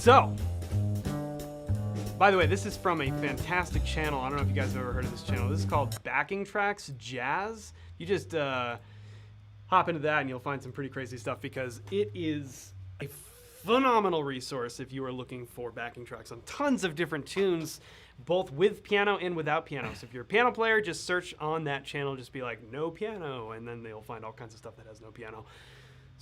So, by the way, this is from a fantastic channel. I don't know if you guys have ever heard of this channel. This is called Backing Tracks Jazz. You just hop into that and you'll find some pretty crazy stuff because it is a phenomenal resource if you are looking for backing tracks on tons of different tunes, both with piano and without piano. So if you're a piano player, just search on that channel, just be like, no piano, and then they'll find all kinds of stuff that has no piano.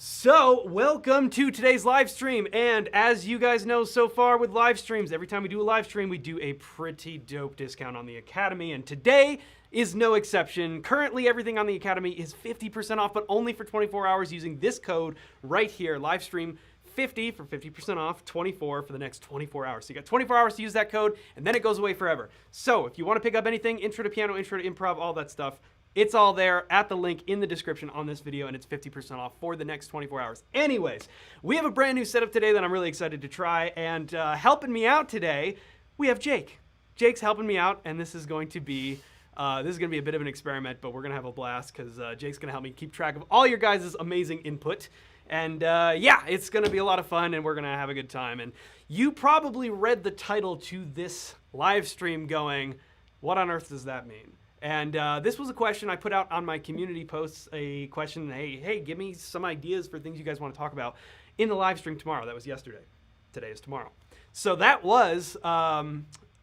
So, welcome to today's live stream, and as you guys know so far with live streams, every time we do a live stream, we do a pretty dope discount on the Academy, and today is no exception. Currently, everything on the Academy is 50% off, but only for 24 hours using this code right here, livestream 50 for 50% off, 24 for the next 24 hours. So you got 24 hours to use that code, and then it goes away forever. So if you want to pick up anything, intro to piano, intro to improv, all that stuff, it's all there at the link in the description on this video, and it's 50% off for the next 24 hours. Anyways, we have a brand new setup today that I'm really excited to try, and helping me out today, we have Jake. Jake's helping me out, and this is going to be a bit of an experiment, but we're gonna have a blast because Jake's gonna help me keep track of all your guys' amazing input. And yeah, it's gonna be a lot of fun, and we're gonna have a good time. And you probably read the title to this live stream going, what on earth does that mean? And this was a question I put out on my community posts, a question, hey, give me some ideas for things you guys want to talk about in the live stream tomorrow. That was yesterday. Today is tomorrow. So that was,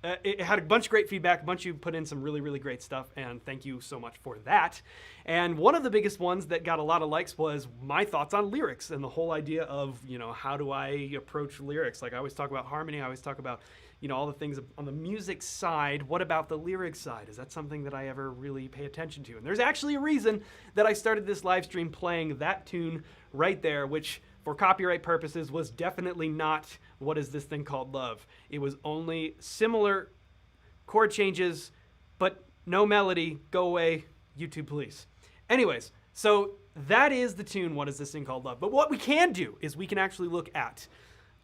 it had a bunch of great feedback. A bunch of you put in some really, really great stuff, and thank you so much for that. And one of the biggest ones that got a lot of likes was my thoughts on lyrics and the whole idea of, you know, how do I approach lyrics? Like I always talk about harmony, I always talk about, you know, all the things on the music side. What about the lyrics side? Is that something that I ever really pay attention to? And there's actually a reason that I started this live stream playing that tune right there, which for copyright purposes was definitely not What Is This Thing Called Love. It was only similar chord changes, but no melody. Go away, YouTube police. Anyways, so that is the tune, What Is This Thing Called Love? But what we can do is we can actually look at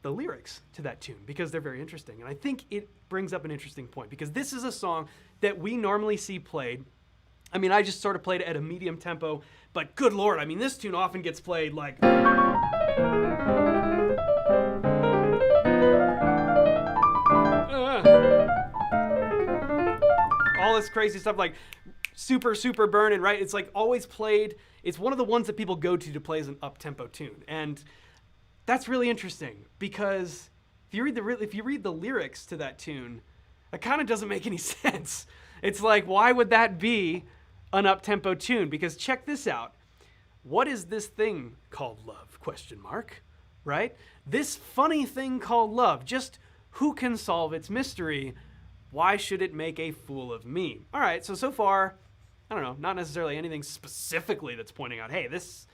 the lyrics to that tune because they're very interesting. And I think it brings up an interesting point because this is a song that we normally see played. I mean, I just sort of played it at a medium tempo, but good Lord, I mean, this tune often gets played like... all this crazy stuff like super, super burning, right? It's like always played. It's one of the ones that people go to play as an up-tempo tune. And that's really interesting because if you read the lyrics to that tune, that kind of doesn't make any sense. It's like, why would that be an up-tempo tune? Because check this out. What is this thing called love? Question mark, right? This funny thing called love, just who can solve its mystery? Why should it make a fool of me? All right, so far, I don't know, not necessarily anything specifically that's pointing out, hey, this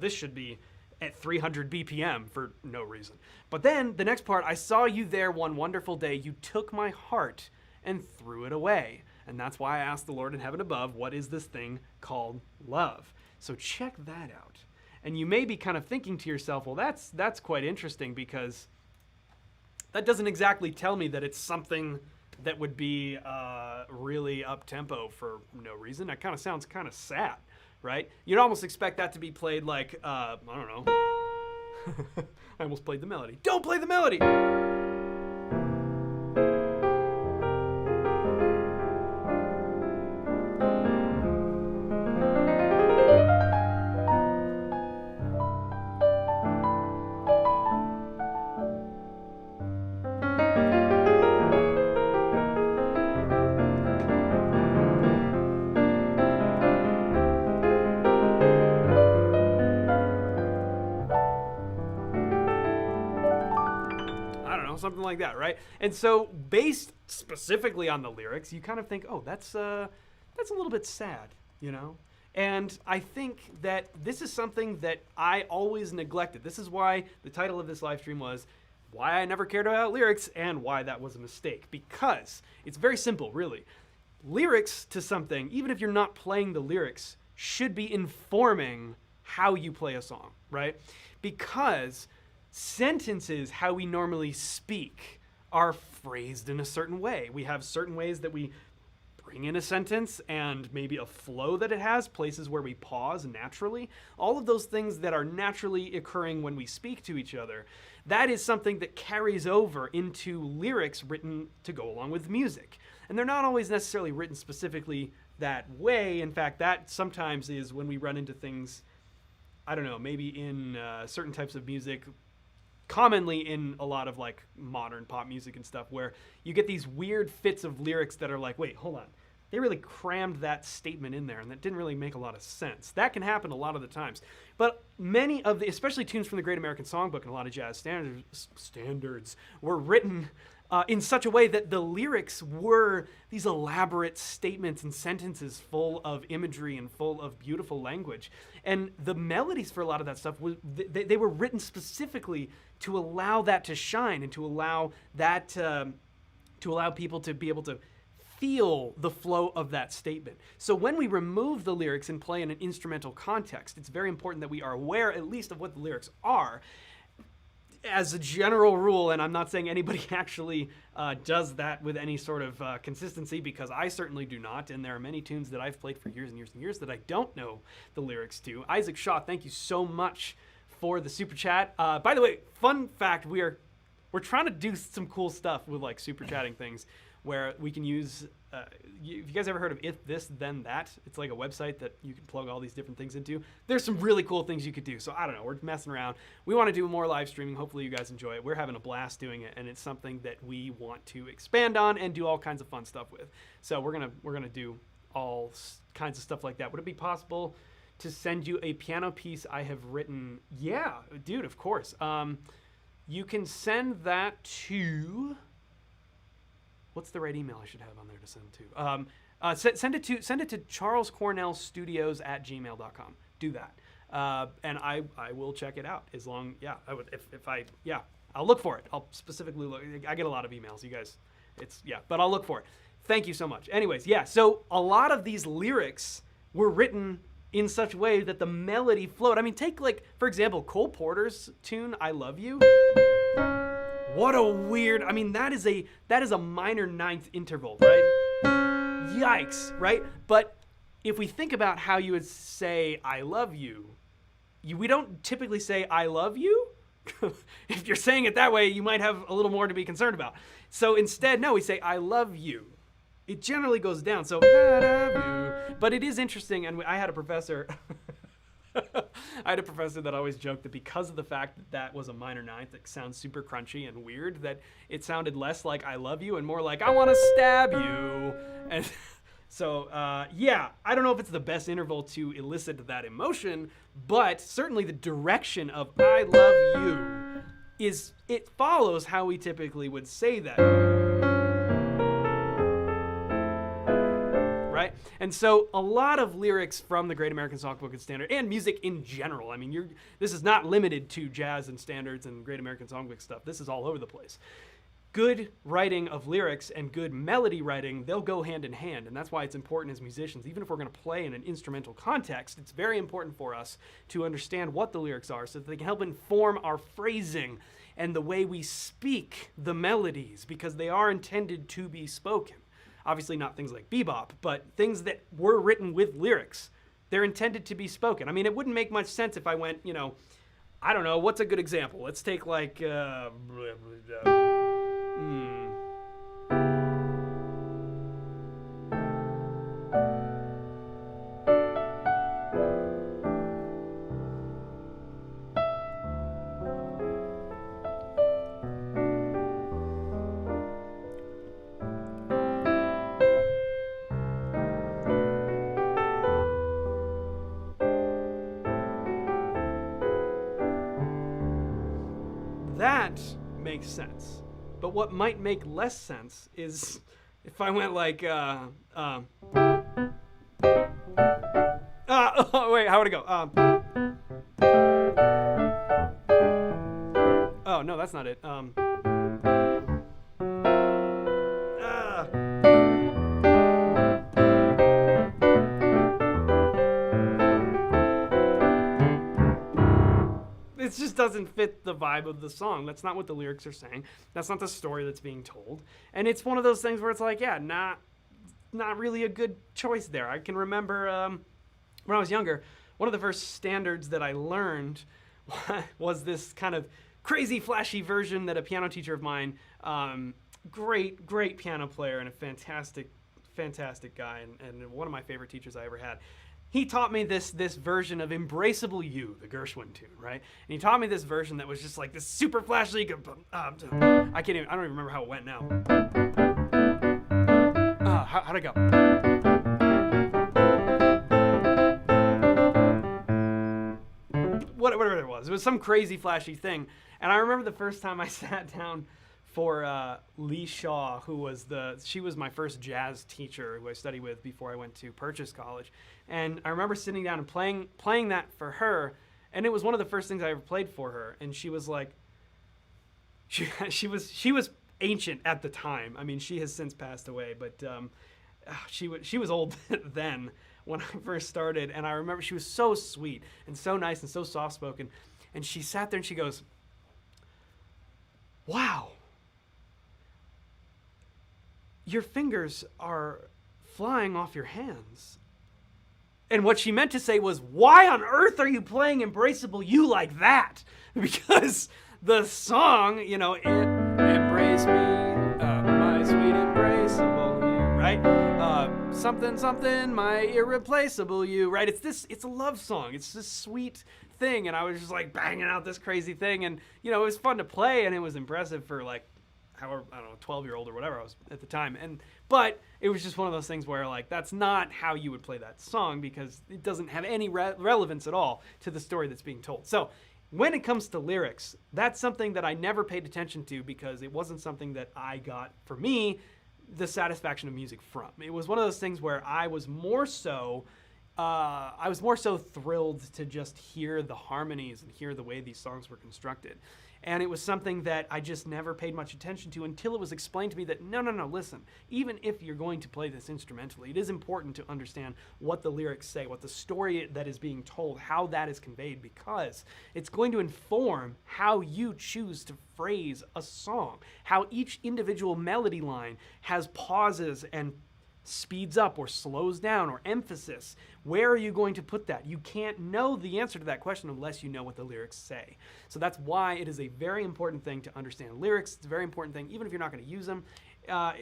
should be at 300 BPM for no reason. But then the next part, I saw you there one wonderful day. You took my heart and threw it away. And that's why I asked the Lord in heaven above, what is this thing called love? So check that out. And you may be kind of thinking to yourself, well, that's quite interesting because that doesn't exactly tell me that it's something that would be really up-tempo for no reason. That kind of sounds kind of sad. Right? You'd almost expect that to be played like, I don't know. I almost played the melody. Don't play the melody! Something like that, right? And so based specifically on the lyrics, you kind of think, oh, that's a little bit sad, you know? And I think that this is something that I always neglected. This is why the title of this live stream was why I never cared about lyrics and why that was a mistake. Because it's very simple, really. Lyrics to something, even if you're not playing the lyrics, should be informing how you play a song, right? Because sentences, how we normally speak, are phrased in a certain way. We have certain ways that we string in a sentence and maybe a flow that it has, places where we pause naturally, all of those things that are naturally occurring when we speak to each other, that is something that carries over into lyrics written to go along with music. And they're not always necessarily written specifically that way. In fact, that sometimes is when we run into things, I don't know, maybe in certain types of music, commonly in a lot of like modern pop music and stuff, where you get these weird fits of lyrics that are like, wait, hold on. They really crammed that statement in there, and that didn't really make a lot of sense. That can happen a lot of the times. But many of the, especially tunes from the Great American Songbook and a lot of jazz standards were written in such a way that the lyrics were these elaborate statements and sentences full of imagery and full of beautiful language. And the melodies for a lot of that stuff, they were written specifically to allow that to shine and to allow that to allow people to be able to feel the flow of that statement. So when we remove the lyrics and play in an instrumental context, it's very important that we are aware at least of what the lyrics are. As a general rule, and I'm not saying anybody actually does that with any sort of consistency, because I certainly do not, and there are many tunes that I've played for years and years and years that I don't know the lyrics to. Isaac Shaw, thank you so much for the super chat. By the way, fun fact, we're trying to do some cool stuff with like super chatting things, where we can use, have you guys ever heard of If This Then That? It's like a website that you can plug all these different things into. There's some really cool things you could do. So I don't know, we're messing around. We want to do more live streaming. Hopefully you guys enjoy it. We're having a blast doing it, and it's something that we want to expand on and do all kinds of fun stuff with. So we're gonna do all kinds of stuff like that. Would it be possible to send you a piano piece I have written? Yeah, dude, of course. You can send that to... What's the right email I should have on there to send to? Send it to charlescornellstudios@gmail.com. Do that, and I will check it out. As long, yeah, I would I'll look for it. I'll specifically look. I get a lot of emails, you guys. But I'll look for it. Thank you so much. Anyways, yeah. So a lot of these lyrics were written in such a way that the melody flowed. I mean, take like for example, Cole Porter's tune "I Love You." What a weird, I mean, that is a minor ninth interval, right? Yikes, right? But if we think about how you would say, I love you, we don't typically say, I love you. If you're saying it that way, you might have a little more to be concerned about. So instead, no, we say, I love you. It generally goes down, so, I love you. But it is interesting, and I had a professor... I had a professor that always joked that because of the fact that that was a minor ninth that sounds super crunchy and weird, that it sounded less like I love you and more like I want to stab you. And so, yeah, I don't know if it's the best interval to elicit that emotion, but certainly the direction of I love you it follows how we typically would say that. Right? And so a lot of lyrics from the Great American Songbook and Standard and music in general, I mean, this is not limited to jazz and standards and Great American Songbook stuff. This is all over the place. Good writing of lyrics and good melody writing, they'll go hand in hand. And that's why it's important as musicians, even if we're going to play in an instrumental context, it's very important for us to understand what the lyrics are so that they can help inform our phrasing and the way we speak the melodies, because they are intended to be spoken. Obviously not things like bebop, but things that were written with lyrics. They're intended to be spoken. I mean, it wouldn't make much sense if I went, I don't know, what's a good example? Let's take like, that makes sense. But what might make less sense is if I went like, oh wait, how would it go? Oh no, that's not it. It just doesn't fit the vibe of the song. That's not what the lyrics are saying. That's not the story that's being told. And it's one of those things where it's like, yeah, not not really a good choice there. I can remember when I was younger, one of the first standards that I learned was this kind of crazy, flashy version that a piano teacher of mine, great piano player and a fantastic guy, and one of my favorite teachers I ever had. He taught me this version of Embraceable You, the Gershwin tune, right? And he taught me this version that was just like this super flashy. I don't even remember how it went now. How'd it go? Whatever it was some crazy flashy thing. And I remember the first time I sat down for Lee Shaw, she was my first jazz teacher who I studied with before I went to Purchase College. And I remember sitting down and playing that for her, and it was one of the first things I ever played for her. And she was like, she was ancient at the time. I mean, she has since passed away, but she was old then when I first started. And I remember she was so sweet and so nice and so soft-spoken. And she sat there and she goes, "Wow, your fingers are flying off your hands." And what she meant to say was, why on earth are you playing Embraceable You like that? Because the song, embrace me, my sweet embraceable you, right? Something, my irreplaceable you, right? It's a love song. It's this sweet thing. And I was just like banging out this crazy thing. And, it was fun to play and it was impressive for like, however, I don't know, 12-year-old or whatever I was at the time. But it was just one of those things where like, that's not how you would play that song because it doesn't have any relevance at all to the story that's being told. So when it comes to lyrics, that's something that I never paid attention to because it wasn't something that I got, for me, the satisfaction of music from. It was one of those things where I was more so thrilled to just hear the harmonies and hear the way these songs were constructed. And it was something that I just never paid much attention to until it was explained to me that, no, listen, even if you're going to play this instrumentally, it is important to understand what the lyrics say, what the story that is being told, how that is conveyed, because it's going to inform how you choose to phrase a song, how each individual melody line has pauses and speeds up or slows down or emphasis. Where are you going to put that? You can't know the answer to that question unless you know what the lyrics say. So that's why it is a very important thing to understand lyrics. It's a very important thing, even if you're not going to use them,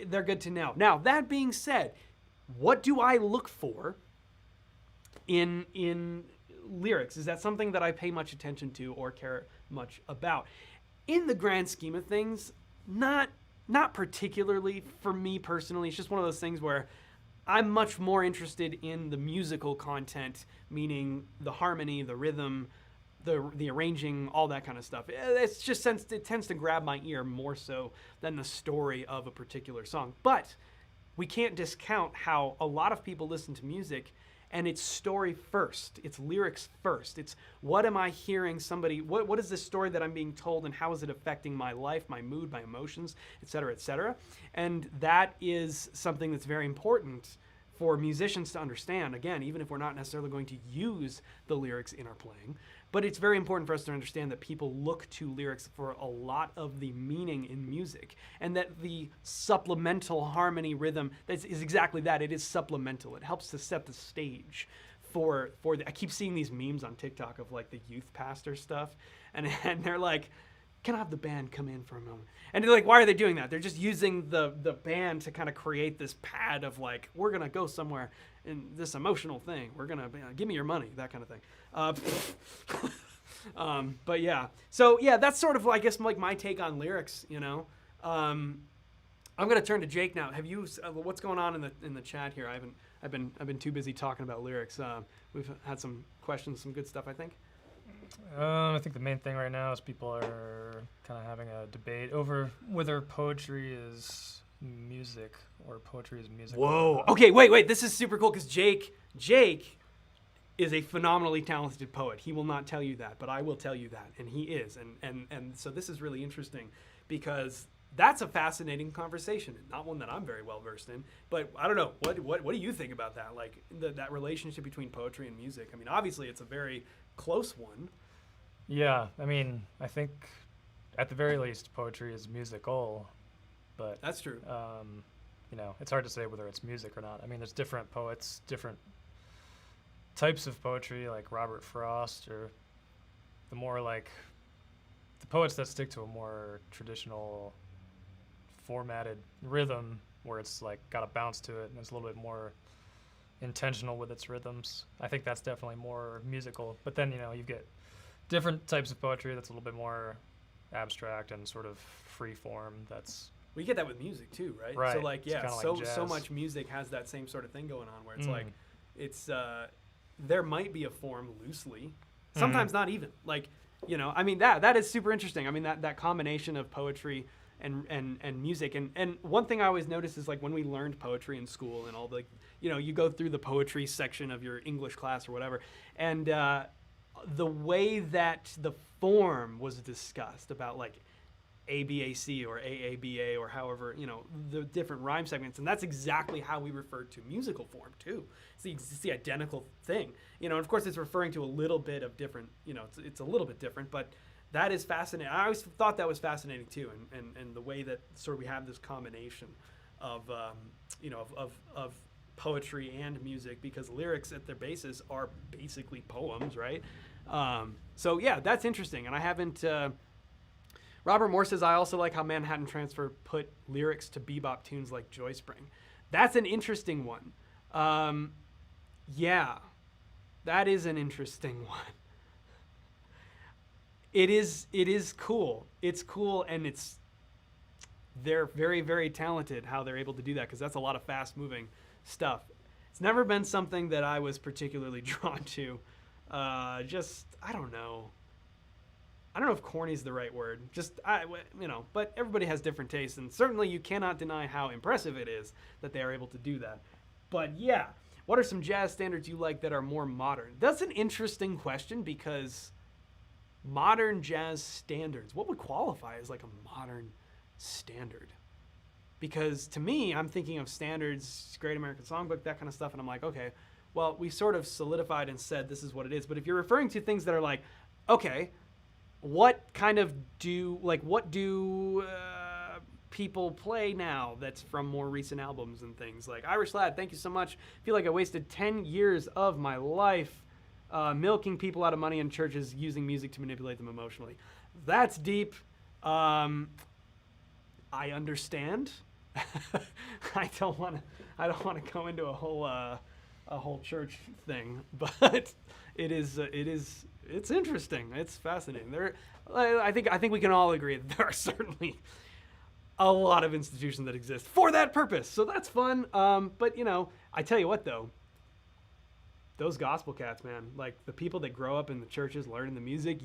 they're good to know. Now, that being said, what do I look for in lyrics? Is that something that I pay much attention to or care much about? In the grand scheme of things, not particularly for me personally. It's just one of those things where I'm much more interested in the musical content, meaning the harmony, the rhythm, the arranging, all that kind of stuff. It tends to grab my ear more so than the story of a particular song. But we can't discount how a lot of people listen to music and it's story first, it's lyrics first. It's what am I hearing somebody, what is this story that I'm being told and how is it affecting my life, my mood, my emotions, et cetera, et cetera. And that is something that's very important for musicians to understand, again, even if we're not necessarily going to use the lyrics in our playing. But it's very important for us to understand that people look to lyrics for a lot of the meaning in music, and that the supplemental harmony rhythm is exactly that. It is supplemental. It helps to set the stage for I keep seeing these memes on TikTok of like the youth pastor stuff, and they're like, can I have the band come in for a moment? And they're like, why are they doing that? They're just using the band to kind of create this pad of like, we're going to go somewhere in this emotional thing. We're going to, give me your money, that kind of thing. But yeah. So yeah, that's sort of, I guess, like my take on lyrics, I'm going to turn to Jake now. Have you, what's going on in the chat here? I've been too busy talking about lyrics. We've had some questions, some good stuff, I think. I think the main thing right now is people are kind of having a debate over whether poetry is music or poetry is music. Whoa. Okay, wait. This is super cool because Jake is a phenomenally talented poet. He will not tell you that, but I will tell you that, and he is. And so this is really interesting because that's a fascinating conversation, not one that I'm very well versed in. But I don't know. What do you think about that? Like that relationship between poetry and music? I mean, obviously it's a very close one. Yeah, I mean, I think at the very least poetry is musical, but that's true. it's hard to say whether it's music or not. I mean, there's different poets, different types of poetry, like Robert Frost, or the more like the poets that stick to a more traditional formatted rhythm where it's like got a bounce to it and it's a little bit more intentional with its rhythms. I think that's definitely more musical. But then, you get different types of poetry that's a little bit more abstract and sort of free form. That's Well, you get that with music too, right? Right. So like, It's kinda like so jazz. much music has that same sort of thing going on where it's like, it's there might be a form loosely, sometimes not even. Like, I mean that is super interesting. I mean that combination of poetry and music, and one thing I always notice is like when we learned poetry in school and all the, you go through the poetry section of your English class or whatever, and the way that the form was discussed about like ABAC or AABA or however, the different rhyme segments. And that's exactly how we refer to musical form too. It's the identical thing, and of course it's referring to a little bit of different, it's a little bit different, but that is fascinating. I always thought that was fascinating too. And the way that sort of we have this combination of, of poetry and music, because lyrics at their basis are basically poems, right? So yeah, that's interesting. And I haven't, Robert Moore says, I also like how Manhattan Transfer put lyrics to bebop tunes like Joy Spring. That's an interesting one. Yeah, that is an interesting one. It is cool. It's cool, and they're very, very talented how they're able to do that, because that's a lot of fast-moving stuff. It's never been something that I was particularly drawn to. I don't know. I don't know if corny is the right word. But everybody has different tastes, and certainly you cannot deny how impressive it is that they are able to do that. But yeah, what are some jazz standards you like that are more modern? That's an interesting question, because modern jazz standards, what would qualify as like a modern standard? Because to me, I'm thinking of standards, Great American Songbook, that kind of stuff, and I'm like, okay, well, we sort of solidified and said this is what it is. But if you're referring to things that are like, okay, what do people play now that's from more recent albums and things? Like Irish Lad, thank you so much. I feel like I wasted 10 years of my life milking people out of money in churches using music to manipulate them emotionally. That's deep. I understand. I don't want to go into a whole church thing, but it's interesting. It's fascinating. I think we can all agree that there are certainly a lot of institutions that exist for that purpose. So that's fun. But I tell you what though, those gospel cats, man, like the people that grow up in the churches learning the music,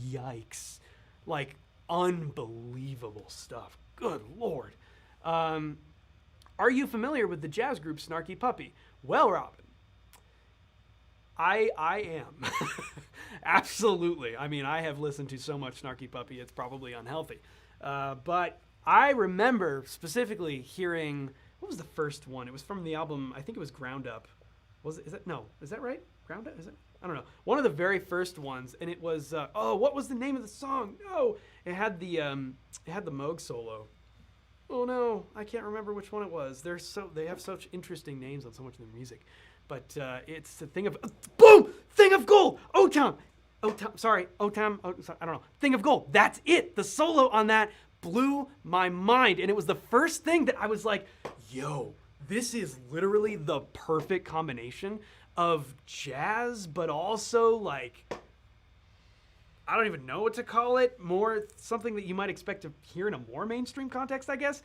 yikes. Like unbelievable stuff. Good Lord. Are you familiar with the jazz group Snarky Puppy? Well, Robin, I am. Absolutely. I mean, I have listened to so much Snarky Puppy, it's probably unhealthy. But I remember specifically hearing, what was the first one? It was from the album, I think it was Ground Up. Is that right? Ground Up? Is it? I don't know. One of the very first ones, and it was, what was the name of the song? No, it had the Moog solo. Oh no, I can't remember which one it was. They have such interesting names on so much of their music. But it's the Thing of Gold. O-Town. I don't know. Thing of Gold. That's it. The solo on that blew my mind, and it was the first thing that I was like, yo, this is literally the perfect combination of jazz, but also like, I don't even know what to call it, more something that you might expect to hear in a more mainstream context, I guess.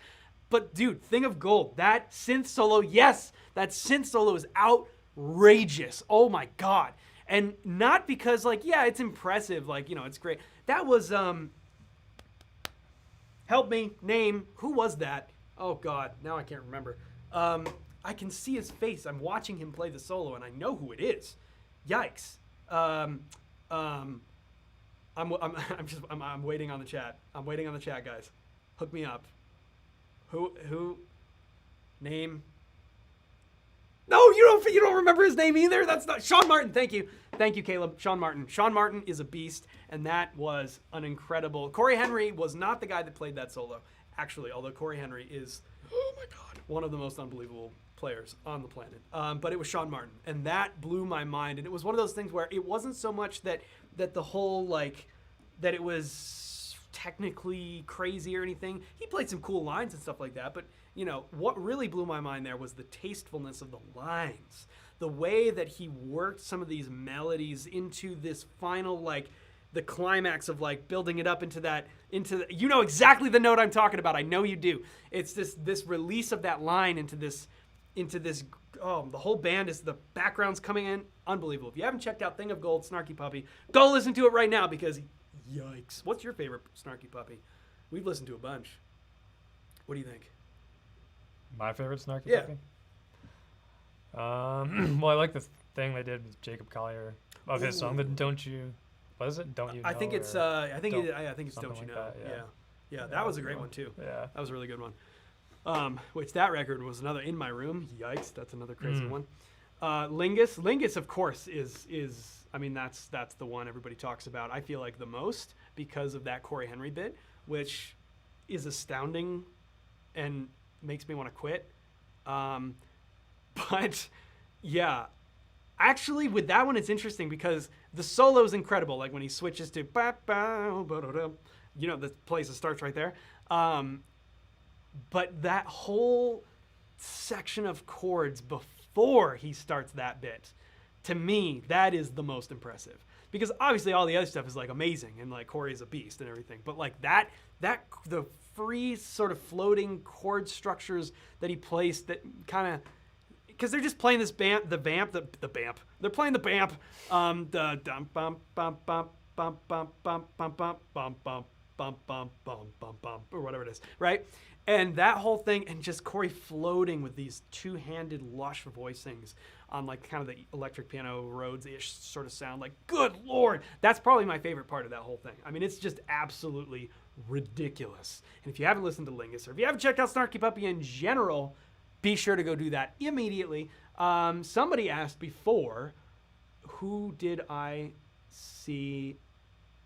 But dude, Thing of Gold, that synth solo, yes, that synth solo is outrageous. Oh my God. And not because like, yeah, it's impressive, like, it's great. That was, help me, name, who was that? Oh God, now I can't remember. I can see his face. I'm watching him play the solo, and I know who it is. Yikes. I'm waiting on the chat. I'm waiting on the chat, guys. Hook me up. Who? Name? No, you don't remember his name either. That's not Sean Martin. Thank you, Caleb. Sean Martin. Sean Martin is a beast, and that was an incredible. Corey Henry was not the guy that played that solo, actually. Although Corey Henry is, oh my God, one of the most unbelievable players on the planet. But it was Sean Martin, and that blew my mind. And it was one of those things where it wasn't so much that the whole like that it was technically crazy or anything. He played some cool lines and stuff like that, but you know what really blew my mind there was the tastefulness of the lines, the way that he worked some of these melodies into this final like the climax of like building it up into you know exactly the note I'm talking about. I know you do. It's this release of that line into this the whole band is the background's coming in. Unbelievable. If you haven't checked out Thing of Gold, Snarky Puppy, go listen to it right now because yikes. What's your favorite Snarky Puppy? We've listened to a bunch. What do you think? My favorite Snarky Puppy? Well, I like the thing they did with Jacob Collier of his song, but Don't You... What is it? Don't You Know? I think it's I think it's Don't You like Know. that, Yeah, that was a great one too. Yeah. That was a really good one. Which that record was another In My Room. Yikes, that's another crazy one. Lingus of course is I mean that's the one everybody talks about. I feel like the most because of that Corey Henry bit, which is astounding and makes me want to quit. But yeah, actually with that one it's interesting because the solo is incredible. Like when he switches to you know the place that starts right there. But that whole section of chords before he starts that bit, to me, that is the most impressive. Because obviously all the other stuff is like amazing and like Corey's a beast and everything. But like the free sort of floating chord structures that he placed that kind of, because they're just playing this vamp. They're playing the vamp. The dum bum bum bum bum bum bum bum bum bum bum bum bum bum bum or whatever it is, right? And that whole thing, and just Corey floating with these two-handed lush voicings on like kind of the electric piano Rhodes-ish sort of sound. Like, good Lord, that's probably my favorite part of that whole thing. I mean, it's just absolutely ridiculous. And if you haven't listened to Lingus, or if you haven't checked out Snarky Puppy in general, be sure to go do that immediately. Somebody asked before, who did I see?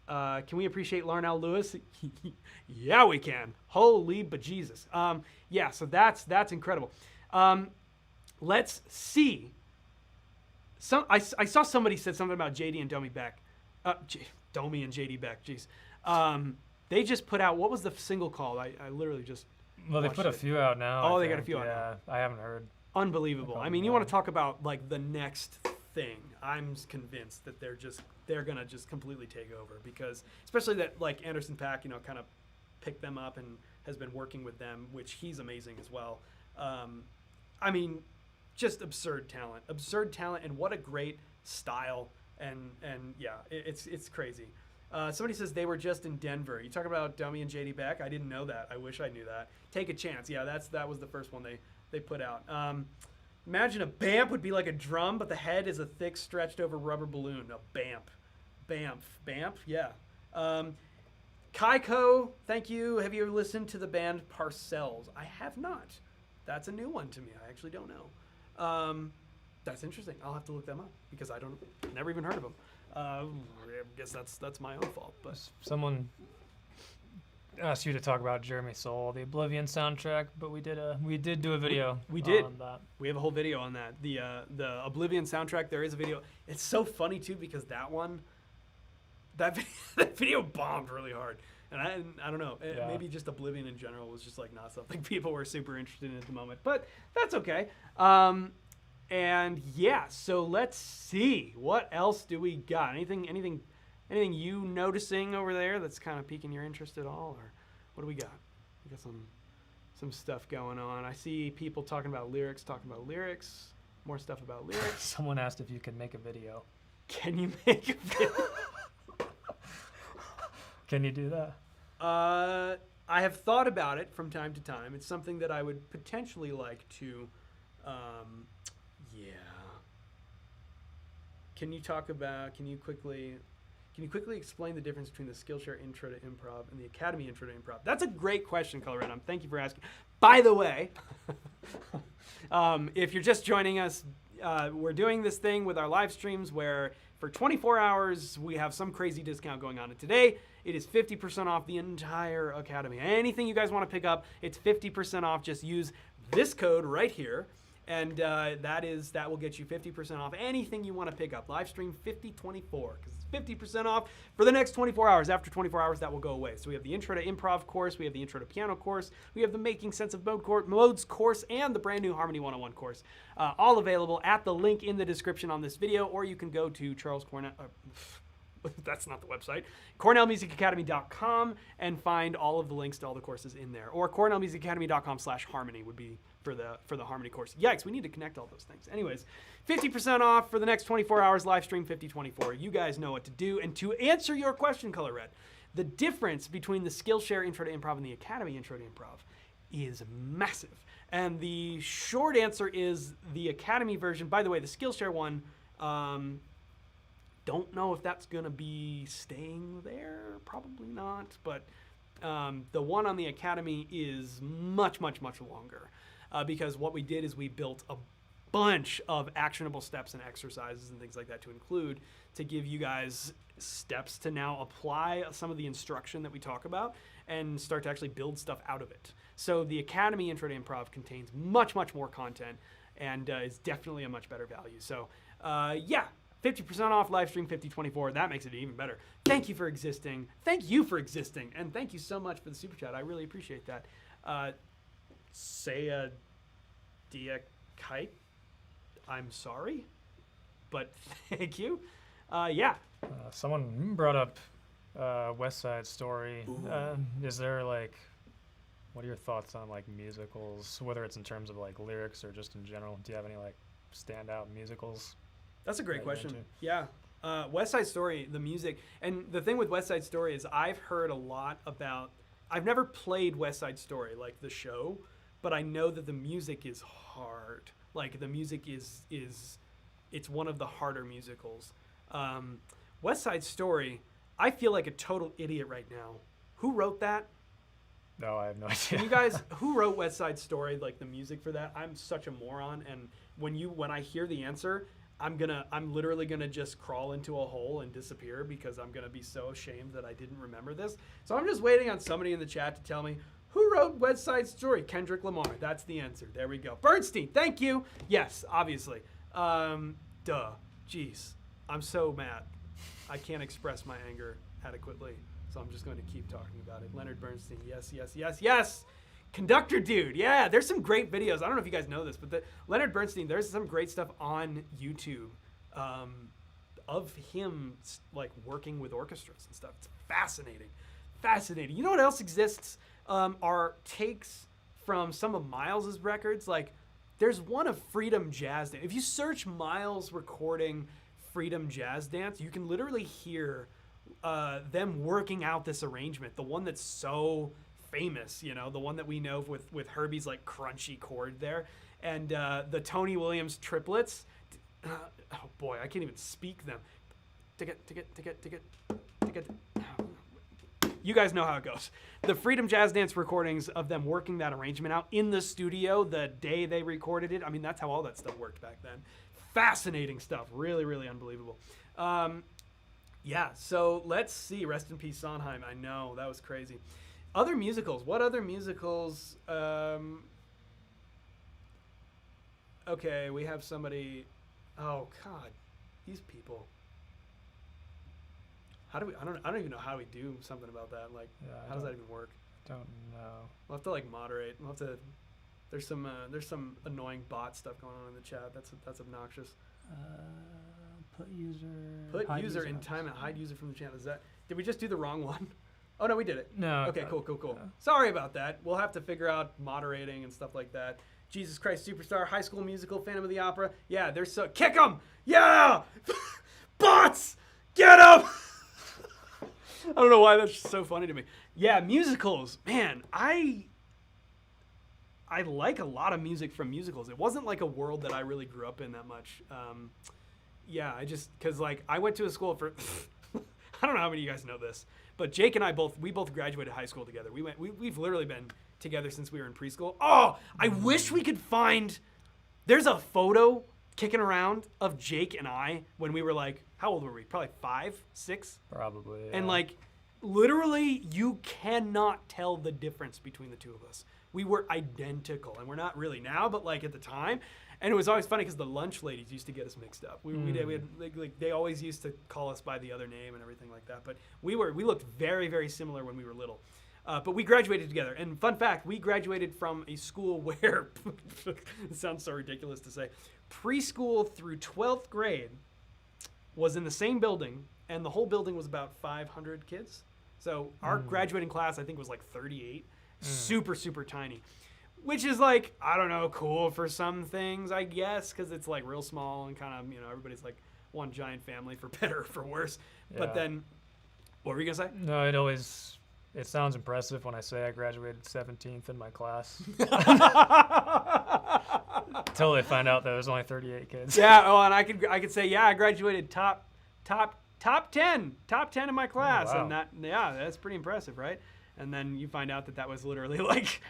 Can we appreciate Larnell Lewis? Yeah, we can. Holy bejesus. Yeah, so that's incredible. Let's see. I saw somebody said something about JD and Domi Beck. Domi and JD Beck, jeez. They just put out, what was the single called? I literally just Well, they put a few out now. Oh, they got a few out now. Yeah, I haven't heard. Unbelievable. I mean, you want to talk about like the next thing. I'm convinced that they're gonna just completely take over because especially that like Anderson .Paak, you know, kind of picked them up and has been working with them, which he's amazing as well. I mean, just absurd talent, and what a great style. And yeah, it's crazy. Somebody says they were just in Denver. You talking about Dummy and JD Beck? I didn't know that. I wish I knew that. Take a Chance. Yeah, that was the first one they put out. Imagine a bamp would be like a drum, but the head is a thick, stretched over rubber balloon. A bamp. Yeah. Kaiko, thank you. Have you ever listened to the band Parcells? I have not. That's a new one to me. I actually don't know. That's interesting. I'll have to look them up because never even heard of them. I guess that's my own fault. But someone asked you to talk about Jeremy Soule, the Oblivion soundtrack, but we did do a video. We did. On that. We have a whole video on that. The Oblivion soundtrack. There is a video. It's so funny too because that video bombed really hard, and I don't know. Maybe just Oblivion in general was just like not something people were super interested in at the moment, but that's okay. And yeah, so let's see what else do we got. Anything you noticing over there that's kind of piquing your interest at all, or what do we got? We got some stuff going on. I see people talking about lyrics, more stuff about lyrics. Someone asked if you could make a video. Can you make a video? Can you do that? I have thought about it from time to time. It's something that I would potentially like to, yeah. Can you quickly explain the difference between the Skillshare Intro to Improv and the Academy Intro to Improv? That's a great question, Colorado. Thank you for asking. By the way, if you're just joining us, we're doing this thing with our live streams where for 24 hours we have some crazy discount going on. And today it is 50% off the entire Academy. Anything you guys want to pick up, it's 50% off. Just use this code right here. And that will get you 50% off anything you want to pick up. Livestream 5024, because it's 50% off for the next 24 hours. After 24 hours, that will go away. So we have the Intro to Improv course, we have the Intro to Piano course, we have the Making Sense of Modes course, and the brand new Harmony 101 course. All available at the link in the description on this video, or you can go to Charles Cornell. That's not the website. CornellMusicAcademy.com and find all of the links to all the courses in there. Or CornellMusicAcademy.com/harmony would be for the harmony course. Yikes, we need to connect all those things. Anyways, 50% off for the next 24 hours, live stream 5024. You guys know what to do. And to answer your question, Color Red, the difference between the Skillshare Intro to Improv and the Academy Intro to Improv is massive. And the short answer is the Academy version. By the way, the Skillshare one, don't know if that's going to be staying there. Probably not. But the one on the Academy is much, much, much longer. Because what we did is we built a bunch of actionable steps and exercises and things like that to include to give you guys steps to now apply some of the instruction that we talk about and start to actually build stuff out of it. So the Academy Intro to Improv contains much, much more content and is definitely a much better value. So yeah, 50% off livestream 5024. That makes it even better. Thank you for existing. Thank you for existing. And thank you so much for the super chat. I really appreciate that. Say a Dia Kite. I'm sorry, but thank you. Yeah. Someone brought up West Side Story. Is there like, what are your thoughts on like musicals, whether it's in terms of like lyrics or just in general? Do you have any like standout musicals? That's a great question. Yeah. West Side Story, the music. And the thing with West Side Story is I've heard a lot about, I've never played West Side Story, like the show, but I know that the music is hard. Like the music is it's one of the harder musicals. West Side Story, I feel like a total idiot right now. Who wrote that? No, I have no idea. Can you guys, who wrote West Side Story, like the music for that? I'm such a moron, and when I hear the answer, I'm literally gonna just crawl into a hole and disappear because I'm gonna be so ashamed that I didn't remember this. So I'm just waiting on somebody in the chat to tell me who wrote West Side Story. Kendrick Lamar. That's the answer. There we go. Bernstein. Thank you. Yes, obviously. Duh. Jeez. I'm so mad. I can't express my anger adequately, so I'm just going to keep talking about it. Leonard Bernstein. Yes, yes, yes, yes. Conductor Dude. Yeah, there's some great videos. I don't know if you guys know this, but Leonard Bernstein, there's some great stuff on YouTube of him like working with orchestras and stuff. It's fascinating. Fascinating. You know what else exists? Are takes from some of Miles's records. Like there's one of Freedom Jazz Dance. If you search Miles recording Freedom Jazz Dance, you can literally hear them working out this arrangement. The one that's so famous, you know, the one that we know with Herbie's like crunchy chord there, and the Tony Williams triplets. Oh boy, I can't even speak them. You guys know how it goes. The Freedom Jazz Dance recordings of them working that arrangement out in the studio the day they recorded it. I mean, that's how all that stuff worked back then. Fascinating stuff. Really, really unbelievable. Yeah, so let's see. Rest in peace, Sondheim. I know, that was crazy. Other musicals. What other musicals? Okay, we have somebody. Oh, God. These people. How do we? I don't even know how we do something about that. Like, yeah, how does that even work? Don't know. We'll have to like moderate. We'll have to. There's some annoying bot stuff going on in the chat. That's obnoxious. Put user. Put user in time and hide user from the channel. Is that? Did we just do the wrong one? Oh no, we did it. No. Okay, cool. Sorry about that. We'll have to figure out moderating and stuff like that. Jesus Christ Superstar, High School Musical, Phantom of the Opera. Yeah, they're so kick 'em. Yeah, bots, get 'em. I don't know why that's just so funny to me. Yeah, musicals, man. I like a lot of music from musicals. It wasn't like a world that I really grew up in that much. Yeah, because like I went to a school for, I don't know how many of you guys know this, but Jake and I both graduated high school together. We've literally been together since we were in preschool. Oh, I wish we could find, there's a photo kicking around of Jake and I when we were like, how old were we? Probably 5, 6? Probably, yeah. And like, literally, you cannot tell the difference between the two of us. we were identical, and we're not really now, but like at the time. And it was always funny because the lunch ladies used to get us mixed up. We had like they always used to call us by the other name and everything like that. But we looked very, very similar when we were little. But we graduated together. And fun fact, we graduated from a school where, it sounds so ridiculous to say, preschool through 12th grade was in the same building, and the whole building was about 500 kids. So our graduating class, I think, was like 38. Super, super tiny. Which is like, I don't know, cool for some things, I guess, because it's like real small and kind of, everybody's like one giant family for better or for worse. Yeah. But then, what were you going to say? No, it sounds impressive when I say I graduated 17th in my class. Until they find out there was only 38 kids. Yeah, and I could say, I graduated top 10 in my class. Oh, wow. And that's pretty impressive, right? And then you find out that was literally like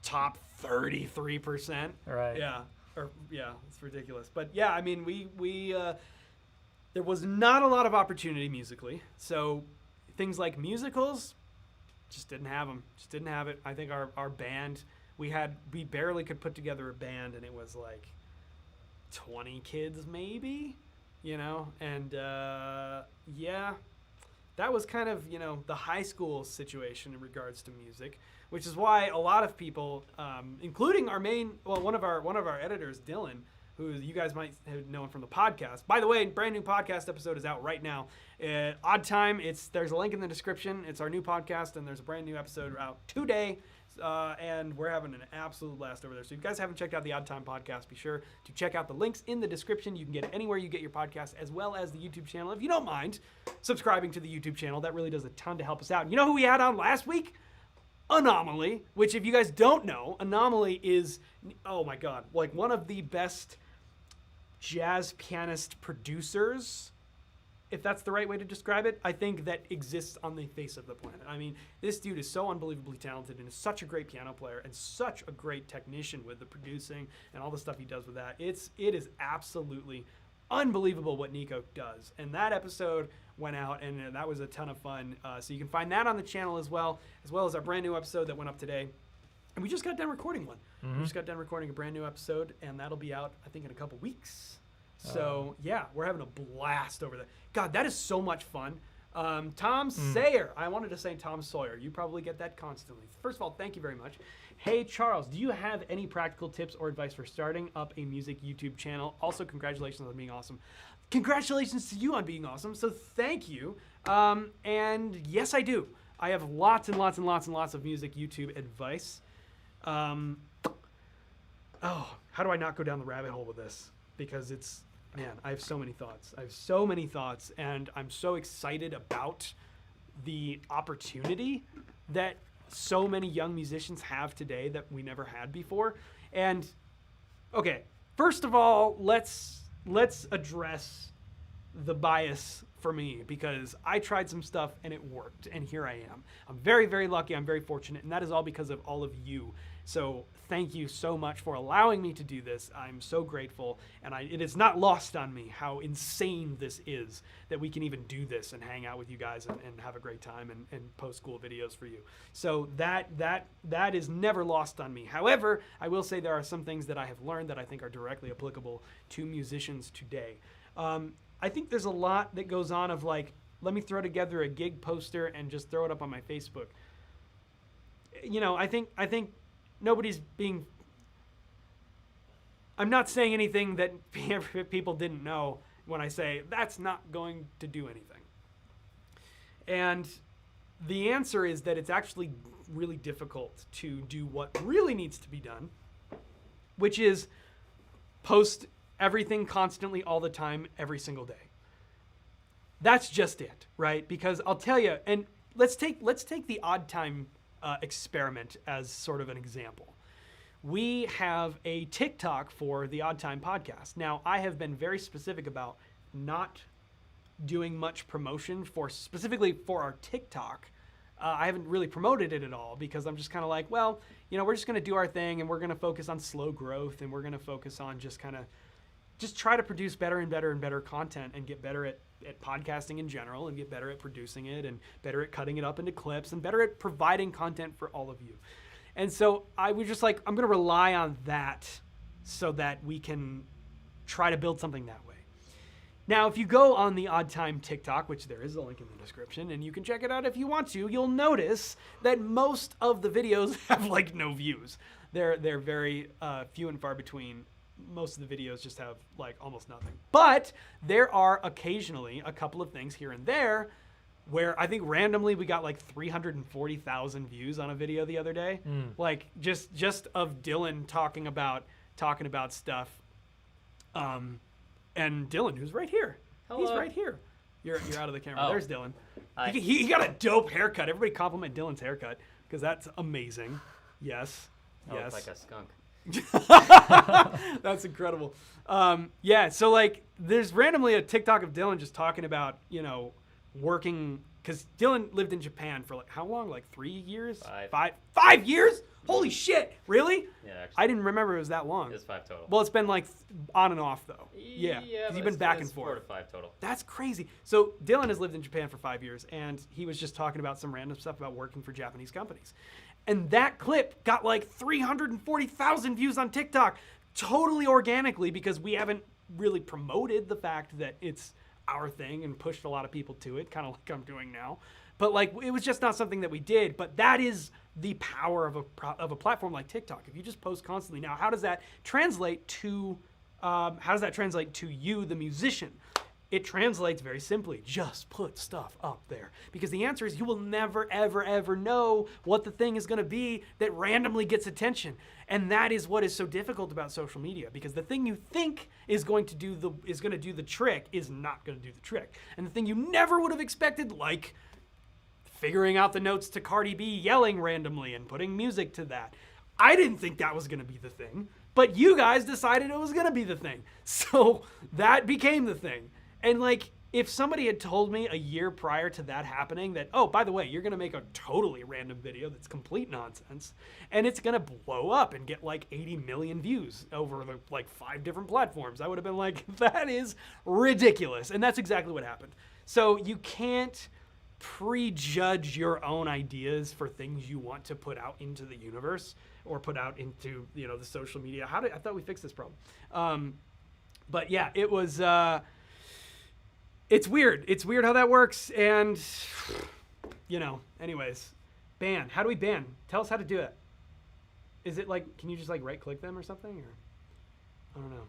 top 33%. Right. Yeah, it's ridiculous. But yeah, I mean, we there was not a lot of opportunity musically. So things like musicals, just didn't have them. Just didn't have it. I think our band, we barely could put together a band, and it was like 20 kids maybe, and yeah. That was kind of, the high school situation in regards to music, which is why a lot of people, including one of our editors, Dylan, who you guys might have known from the podcast. By the way, brand new podcast episode is out right now. Odd Time, there's a link in the description. It's our new podcast, and there's a brand new episode out today. And we're having an absolute blast over there. So if you guys haven't checked out the Odd Time podcast, be sure to check out the links in the description. You can get it anywhere you get your podcast, as well as the YouTube channel. If you don't mind subscribing to the YouTube channel, that really does a ton to help us out. And you know who we had on last week? Anomaly, which if you guys don't know, Anomaly is, oh my God, like one of the best jazz pianist producers, if that's the right way to describe it, I think that exists on the face of the planet. I mean, this dude is so unbelievably talented and is such a great piano player and such a great technician with the producing and all the stuff he does with that. It is absolutely unbelievable what Nico does. And that episode went out, and that was a ton of fun. So you can find that on the channel as well as our brand new episode that went up today. And we just got done recording one. We just got done recording a brand new episode, and that'll be out, I think, in a couple weeks. So, yeah, we're having a blast over there. God, that is so much fun. Tom Sayer. I wanted to say Tom Sawyer. You probably get that constantly. First of all, thank you very much. Hey, Charles, do you have any practical tips or advice for starting up a music YouTube channel? Also, congratulations on being awesome. Congratulations to you on being awesome. So thank you. And yes, I do. I have lots and lots and lots and lots of music YouTube advice. How do I not go down the rabbit hole with this? Because I have so many thoughts. And I'm so excited about the opportunity that so many young musicians have today that we never had before. And okay, first of all, let's address the bias for me, because I tried some stuff and it worked, and here I am. I'm very, very lucky. I'm very fortunate, and that is all because of all of you. So thank you so much for allowing me to do this. I'm so grateful, and it is not lost on me how insane this is, that we can even do this and hang out with you guys and have a great time and post cool videos for you. So that is never lost on me. However, I will say there are some things that I have learned that I think are directly applicable to musicians today. I think there's a lot that goes on of like, let me throw together a gig poster and just throw it up on my Facebook. I think nobody's being, I'm not saying anything that people didn't know when I say that's not going to do anything. And the answer is that it's actually really difficult to do what really needs to be done, which is post everything constantly all the time, every single day. That's just it, right? Because I'll tell you, and let's take the Odd Time experiment as sort of an example. We have a TikTok for the Odd Time podcast. Now, I have been very specific about not doing much promotion specifically for our TikTok. I haven't really promoted it at all because I'm just kind of like, well, we're just going to do our thing, and we're going to focus on slow growth, and we're going to focus on just try to produce better and better and better content and get better at podcasting in general, and get better at producing it, and better at cutting it up into clips, and better at providing content for all of you. And so I was just like, I'm going to rely on that so that we can try to build something that way. Now, if you go on the Odd Time TikTok, which there is a link in the description, and you can check it out if you want to, you'll notice that most of the videos have like no views. They're very few and far between. Most of the videos just have like almost nothing. But there are occasionally a couple of things here and there where I think randomly we got like 340,000 views on a video the other day. Like just of Dylan talking about stuff. And Dylan, who's right here. Hello. He's right here. You're out of the camera. Oh. There's Dylan. Hi. He got a dope haircut. Everybody compliment Dylan's haircut because that's amazing. Yes. I Yes. look like a skunk. That's incredible. Yeah, so like there's randomly a TikTok of Dylan just talking about, working, because Dylan lived in Japan for like how long? Like 3 years? 5. 5 years? Holy shit! Really? Yeah, actually. I didn't remember it was that long. It's 5 total. Well, it's been like on and off though. Yeah, Yeah, because but you've been back and it's forth. 4 to 5 total. That's crazy. So Dylan has lived in Japan for 5 years, and he was just talking about some random stuff about working for Japanese companies. And that clip got like 340,000 views on TikTok, totally organically, because we haven't really promoted the fact that it's our thing and pushed a lot of people to it, kind of like I'm doing now. But like, it was just not something that we did. But that is the power of a platform like TikTok. If you just post constantly. Now, how does that translate to you, the musician? It translates very simply. Just put stuff up there. Because the answer is you will never, ever, ever know what the thing is going to be that randomly gets attention. And that is what is so difficult about social media. Because the thing you think is going to do the trick is not going to do the trick. And the thing you never would have expected, like figuring out the notes to Cardi B yelling randomly and putting music to that. I didn't think that was going to be the thing. But you guys decided it was going to be the thing. So that became the thing. And like, if somebody had told me a year prior to that happening that, oh, by the way, you're going to make a totally random video that's complete nonsense, and it's going to blow up and get like 80 million views over the, like 5 different platforms, I would have been like, that is ridiculous. And that's exactly what happened. So you can't prejudge your own ideas for things you want to put out into the universe or put out into, the social media. I thought we fixed this problem. But yeah, it was... It's weird. It's weird how that works. And, anyways, ban. How do we ban? Tell us how to do it. Is it like, can you just like right click them or something? Or, I don't know.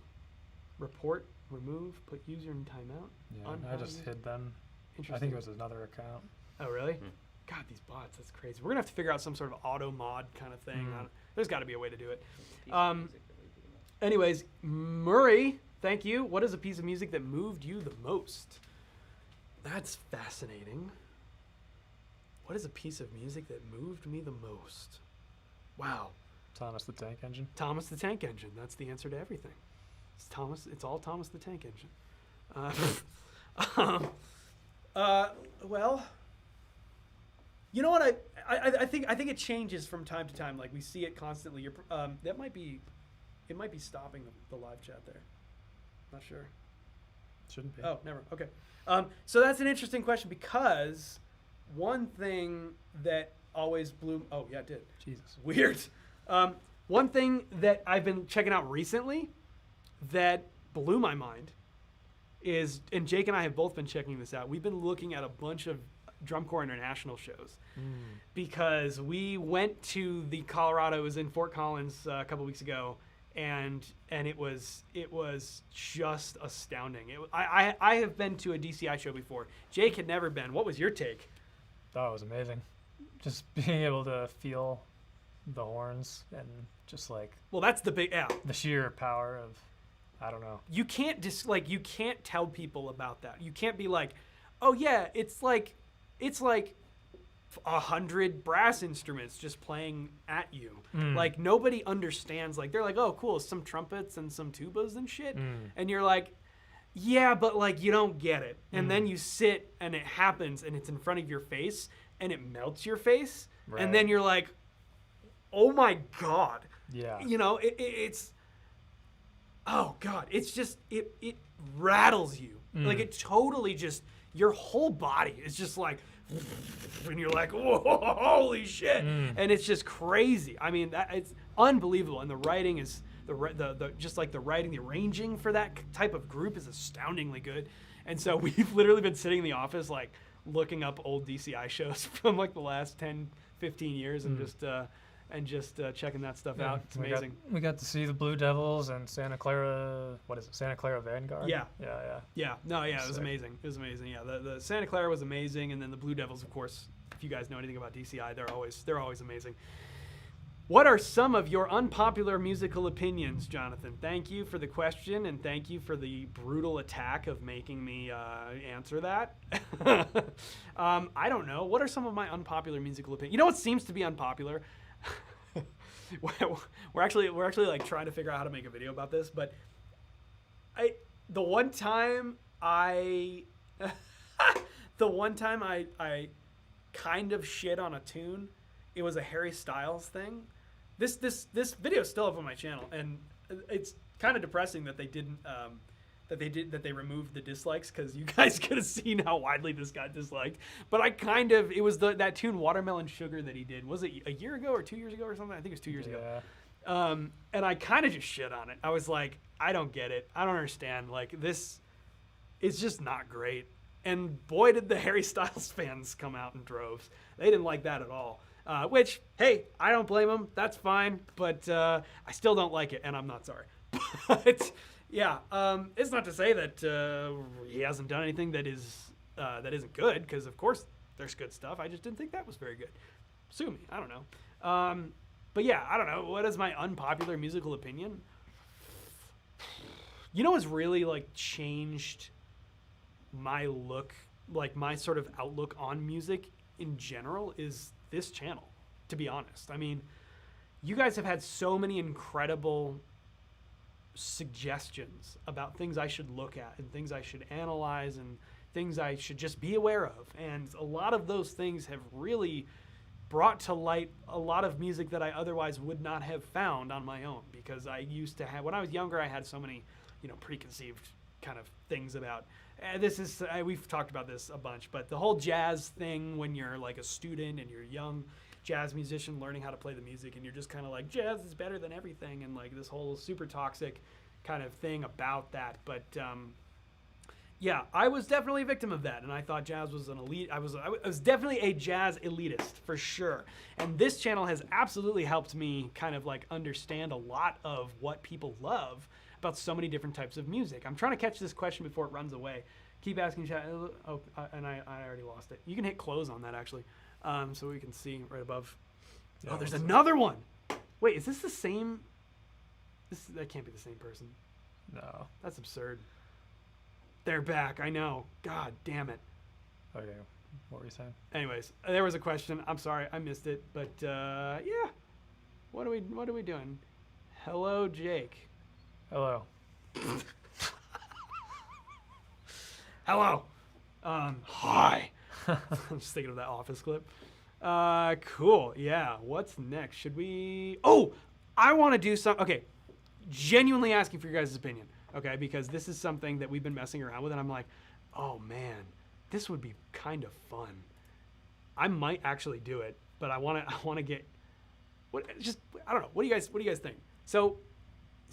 Report, remove, put user in timeout. Yeah, I just hid them. Interesting. I think it was another account. Oh, really? God, these bots, that's crazy. We're going to have to figure out some sort of auto mod kind of thing. There's got to be a way to do it. Anyways, Murray, thank you. What is a piece of music that moved you the most? That's fascinating. What is a piece of music that moved me the most? Wow. Thomas the Tank Engine. Thomas the Tank Engine. That's the answer to everything. It's all Thomas the Tank Engine. Well, you know what? I think it changes from time to time. Like we see it constantly. It might be stopping the live chat there. Not sure. Shouldn't be. Oh, never. Okay. So that's an interesting question because one thing that always blew. Oh yeah, it did. Jesus. Weird. One thing that I've been checking out recently that blew my mind is, and Jake and I have both been checking this out. We've been looking at a bunch of Drum Corps International shows because we went to the Colorado. It was in Fort Collins a couple weeks ago. And it was just astounding. I have been to a DCI show before. Jake had never been. What was your take? That was amazing. Just being able to feel the horns and just like Well, that's the big the sheer power of, I don't know. You can't you can't tell people about that. You can't be like, oh yeah, it's like 100 brass instruments just playing at you. Like nobody understands. Like they're like, oh cool, some trumpets and some tubas and shit. And you're like, yeah, but like you don't get it. And then you sit and it happens and it's in front of your face and it melts your face. Right. And then you're like, oh my God. Yeah. It's, oh God, it's just, it rattles you. Like it totally just, your whole body is just like, and you're like, whoa, holy shit, and it's just crazy. I mean, it's unbelievable, and the writing is the just like the writing, the arranging for that type of group is astoundingly good. And so we've literally been sitting in the office like looking up old DCI shows from like the last 10, 15 years and just checking that stuff out. It's amazing. We got to see the Blue Devils and Santa Clara. What is it? Santa Clara Vanguard. Yeah. No, yeah, it was Sick. amazing. It was amazing. Yeah, the Santa Clara was amazing, and then the Blue Devils, of course. If you guys know anything about DCI, they're always amazing. What are some of your unpopular musical opinions, Jonathan? Thank you for the question, and thank you for the brutal attack of making me answer that. I don't know. What are some of my unpopular musical opinions? You know what seems to be unpopular? we're actually like trying to figure out how to make a video about this, but the one time I kind of shit on a tune, it was a Harry Styles thing. This video is still up on my channel, and it's kind of depressing that they didn't that they removed the dislikes, because you guys could have seen how widely this got disliked. But it was that tune Watermelon Sugar that he did. Was it a year ago or 2 years ago or something? I think it was 2 years ago. And I kind of just shit on it. I was like, I don't get it. I don't understand. Like, this is just not great. And boy, did the Harry Styles fans come out in droves. They didn't like that at all. Which, hey, I don't blame them. That's fine. But I still don't like it, and I'm not sorry. But yeah, it's not to say that he hasn't done anything that isn't good, because of course there's good stuff. I just didn't think that was very good. Sue me. I don't know. But yeah, I don't know. What is my unpopular musical opinion? You know what's really like changed my look, like my sort of outlook on music in general, is this channel, to be honest. I mean, you guys have had so many incredible suggestions about things I should look at and things I should analyze and things I should just be aware of. And a lot of those things have really brought to light a lot of music that I otherwise would not have found on my own, because I used to have, when I was younger, I had so many, preconceived kind of things about, we've talked about this a bunch, but the whole jazz thing, when you're like a student and you're a young jazz musician learning how to play the music, and you're just kind of like, jazz is better than everything, and like this whole super toxic kind of thing about that. But yeah, I was definitely a victim of that, and I thought jazz was an elite. I was definitely a jazz elitist for sure. And this channel has absolutely helped me kind of like understand a lot of what people love about so many different types of music. I'm trying to catch this question before it runs away. Keep asking chat. And I already lost it. You can hit close on that actually, so we can see right above. Yeah, oh, there's another one. Wait, is this the same? That can't be the same person. No. That's absurd. They're back. I know. God damn it. Okay. What were you saying? Anyways, there was a question. I'm sorry, I missed it. But yeah, what are we doing? Hello, Jake. Hello. Hello. Hi. I'm just thinking of that Office clip. Cool. Yeah. What's next? Should we? Oh, I want to do some. Okay. Genuinely asking for your guys' opinion. Okay, because this is something that we've been messing around with, and I'm like, oh man, this would be kind of fun. I might actually do it, but I want to get I don't know. What do you guys think? So,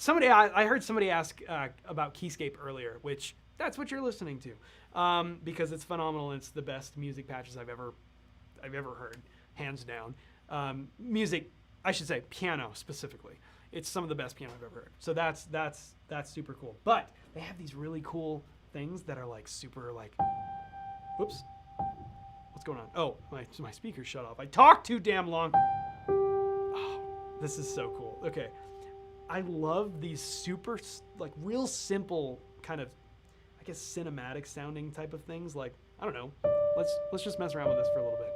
I heard somebody ask about Keyscape earlier, which that's what you're listening to, because it's phenomenal. And it's the best music patches I've ever heard, hands down. Music, I should say, piano specifically. It's some of the best piano I've ever heard. So that's super cool. But they have these really cool things that are like super like, whoops, what's going on? Oh, my speaker's shut off. I talked too damn long. Oh, this is so cool. Okay, I love these super like real simple kind of, I guess, cinematic sounding type of things. Like, I don't know. Let's just mess around with this for a little bit.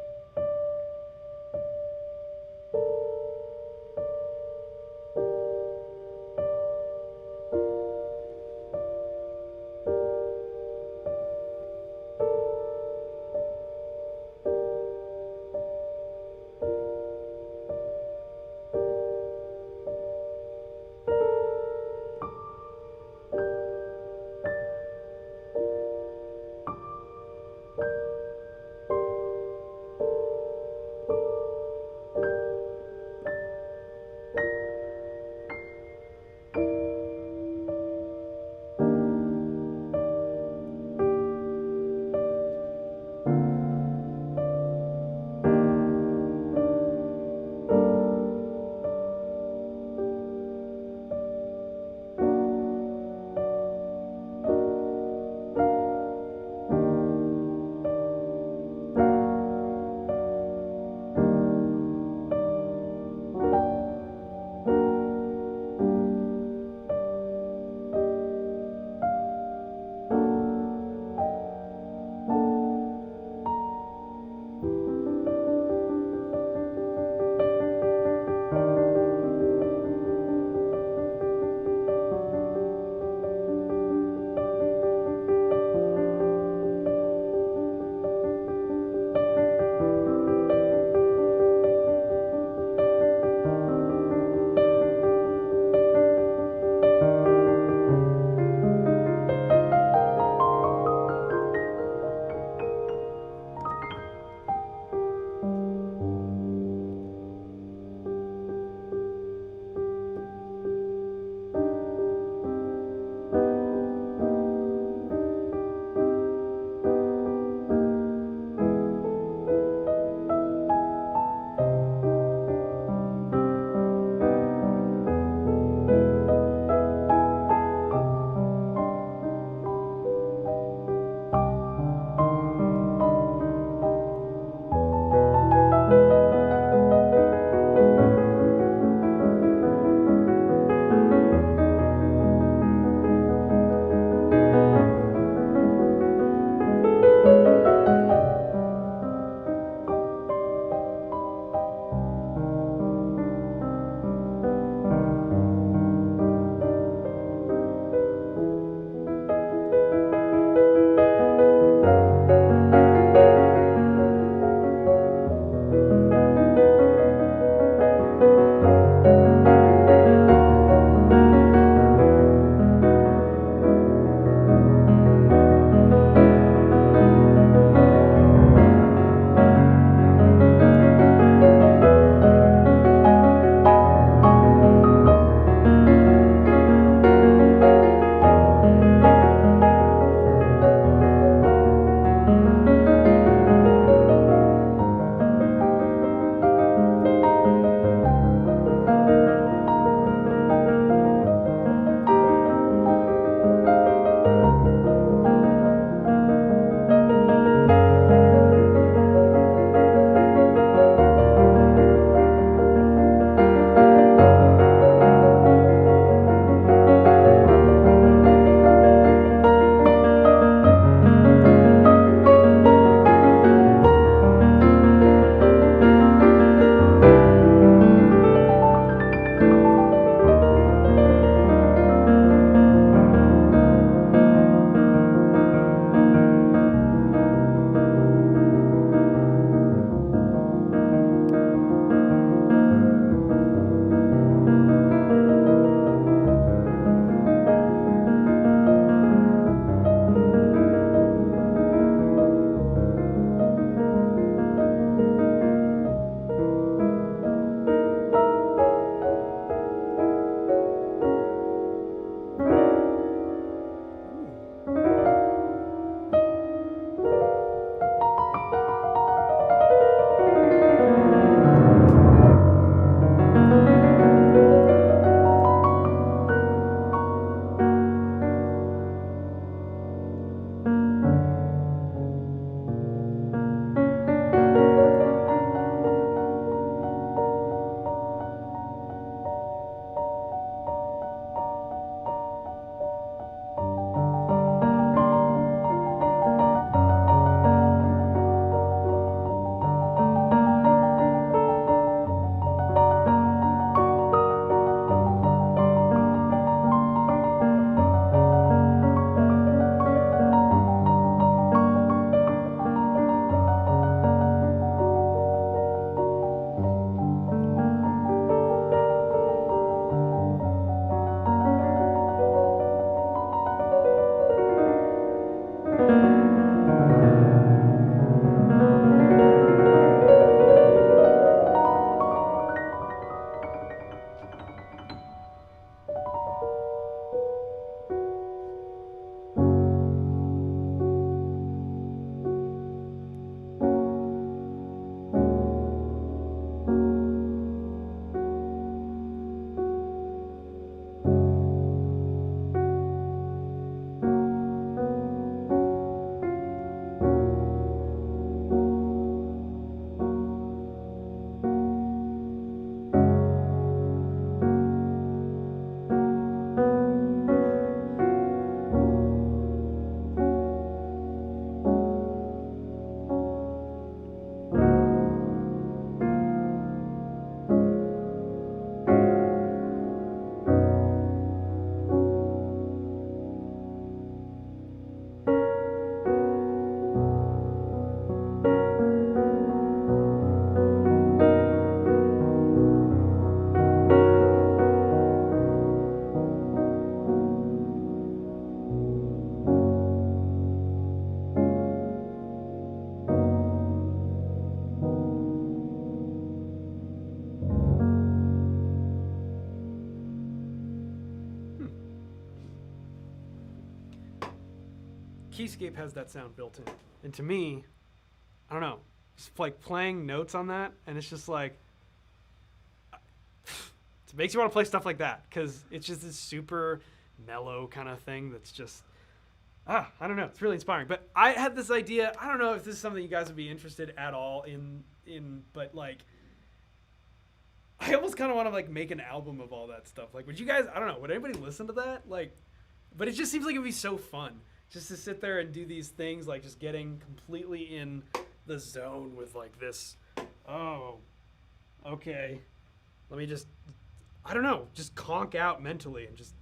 keyscape has that sound built in. And to me, I don't know, just like playing notes on that, and it's just like, it makes you want to play stuff like that, because it's just this super mellow kind of thing that's just, I don't know, it's really inspiring. But I had this idea, I don't know if this is something you guys would be interested at all in but like, I almost kind of want to like make an album of all that stuff. Like, would you guys, I don't know, would anybody listen to that? Like, but it just seems like it would be so fun just to sit there and do these things, like just getting completely in the zone with like this, oh, okay, let me just, I don't know, just conk out mentally and just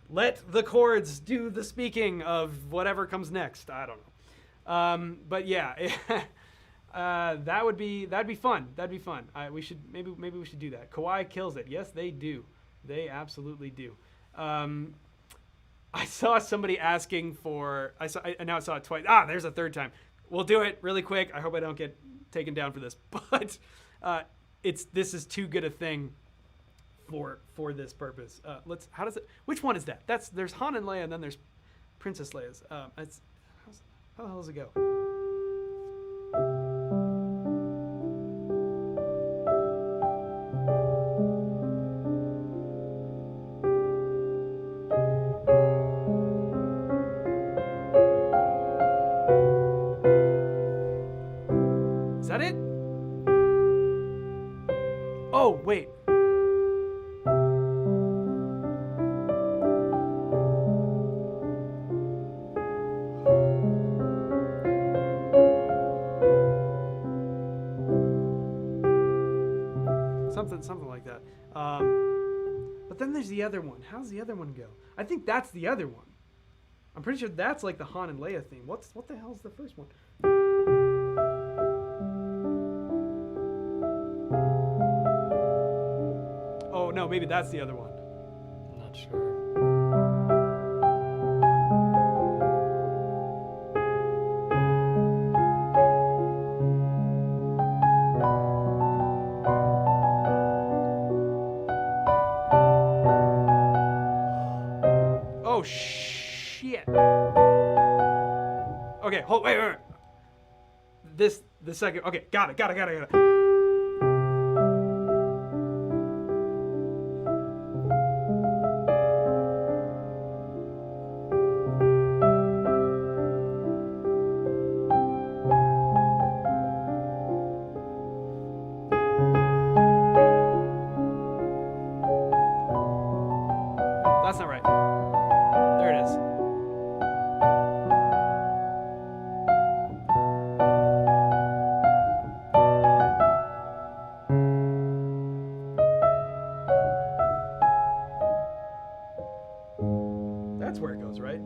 let the chords do the speaking of whatever comes next. I don't know. But yeah, that'd be fun. That'd be fun. We should maybe we should do that. Kawhi kills it. Yes, they do. They absolutely do. I saw somebody asking for. I now saw it twice. There's a third time. We'll do it really quick. I hope I don't get taken down for this, but this is too good a thing for this purpose. How does it? Which one is that? There's Han and Leia, and then there's Princess Leia's. How the hell does it go? Is that it? Oh, wait. Something like that. But then there's the other one. How's the other one go? I think that's the other one. I'm pretty sure that's like the Han and Leia theme. What the hell's the first one? Oh no, maybe that's the other one. I'm not sure. Oh shit. Okay, wait. The second. Okay, got it. That's not right. There it is. That's where it goes, right?